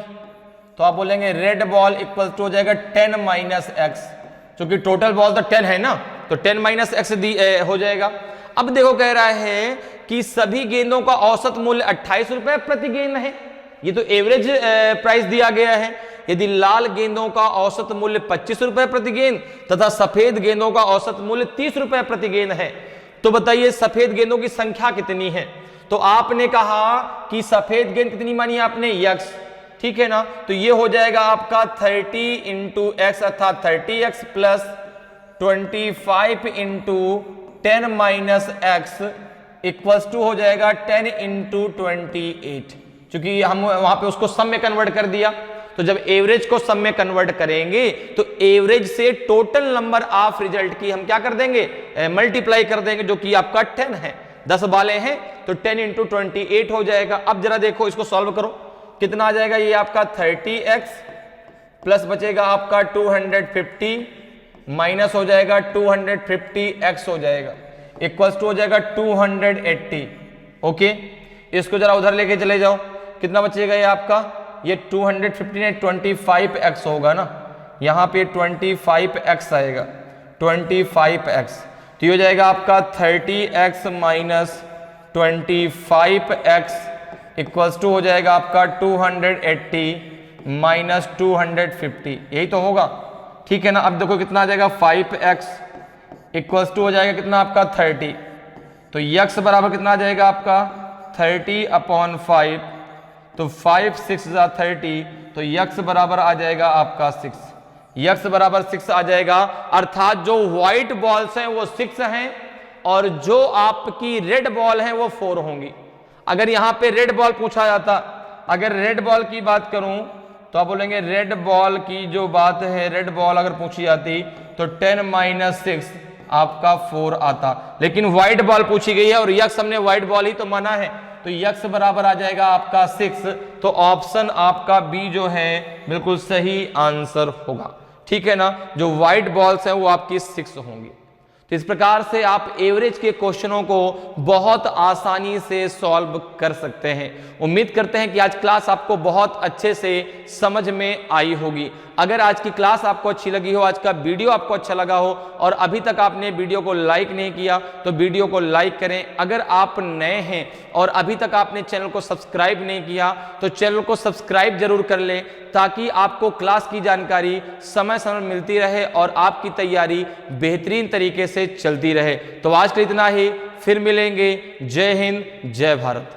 तो आप बोलेंगे रेड बॉल इक्वल टू हो जाएगा 10 माइनस एक्स, क्योंकि टोटल बॉल तो 10 है ना, तो 10 माइनस एक्स हो जाएगा। अब देखो कह रहा है कि सभी गेंदों का औसत मूल्य 28 रुपए प्रति गेंद है, ये तो एवरेज प्राइस दिया गया है। यदि लाल गेंदों का औसत मूल्य 25 रुपए प्रति गेंद तथा सफेद गेंदों का औसत मूल्य 30 रुपए प्रति गेंद है, तो बताइए सफेद गेंदों की संख्या कितनी है? तो आपने कहा कि सफेद गेंद कितनी मानी आपने? यक्स, ठीक है ना। तो ये हो जाएगा आपका 30 इंटू एक्स अर्थात 30x plus 25 into 10 minus X equals to हो जाएगा 10 इंटू 28, क्योंकि हम वहां पे उसको सम में कन्वर्ट कर दिया। तो जब एवरेज को सम में कन्वर्ट करेंगे तो एवरेज से टोटल नंबर ऑफ रिजल्ट की हम क्या कर देंगे? मल्टीप्लाई कर देंगे, जो कि आपका 10 है। 10 वाले हैं तो 10 इंटू 28 हो जाएगा। अब जरा देखो इसको सॉल्व करो, कितना आ जाएगा? ये आपका 30x प्लस बचेगा आपका 250 माइनस हो जाएगा 250x हो जाएगा, इक्वल्स टू हो जाएगा 280। ओके, इसको जरा उधर लेके चले जाओ, कितना बचेगा ये आपका? ये 250 ने 25x होगा ना, यहाँ पे 25x आएगा, 25x, तो ये हो जाएगा आपका 30x minus 25x equals to हो जाएगा आपका 280 माइनस 250, यही तो होगा, ठीक है ना। अब देखो कितना आ जाएगा? 5x इक्वल्स टू हो जाएगा कितना आपका? 30, तो x बराबर कितना आ जाएगा आपका? 30 अपॉन 5, तो 5 6 30, तो x बराबर आ जाएगा आपका 6, x बराबर 6 आ जाएगा। अर्थात जो व्हाइट बॉल्स हैं वो 6 हैं और जो आपकी रेड बॉल है वो 4 होंगी। अगर यहां पे रेड बॉल पूछा जाता, अगर रेड बॉल की बात करूं तो तो आप बोलेंगे रेड बॉल की जो बात है, रेड बॉल अगर पूछी जाती तो 10 - 6 आपका 4 आता, लेकिन व्हाइट बॉल पूछी गई है और यक्स हमने व्हाइट बॉल ही तो माना है, तो यक्स बराबर आ जाएगा आपका 6। तो ऑप्शन आपका बी जो है बिल्कुल सही आंसर होगा। ठीक है ना, जो व्हाइट बॉल्स हैं वो आपकी 6 होंगी। तो इस प्रकार से आप एवरेज के क्वेश्चनों को बहुत आसानी से सॉल्व कर सकते हैं। उम्मीद करते हैं कि आज क्लास आपको बहुत अच्छे से समझ में आई होगी। अगर आज की क्लास आपको अच्छी लगी हो, आज का वीडियो आपको अच्छा लगा हो और अभी तक आपने वीडियो को लाइक नहीं किया तो वीडियो को लाइक करें। अगर आप नए हैं और अभी तक आपने चैनल को सब्सक्राइब नहीं किया तो चैनल को सब्सक्राइब जरूर कर लें, ताकि आपको क्लास की जानकारी समय समय मिलती रहे और आपकी तैयारी बेहतरीन तरीके से चलती रहे। तो आज के लिए इतना ही, फिर मिलेंगे। जय हिंद, जय भारत।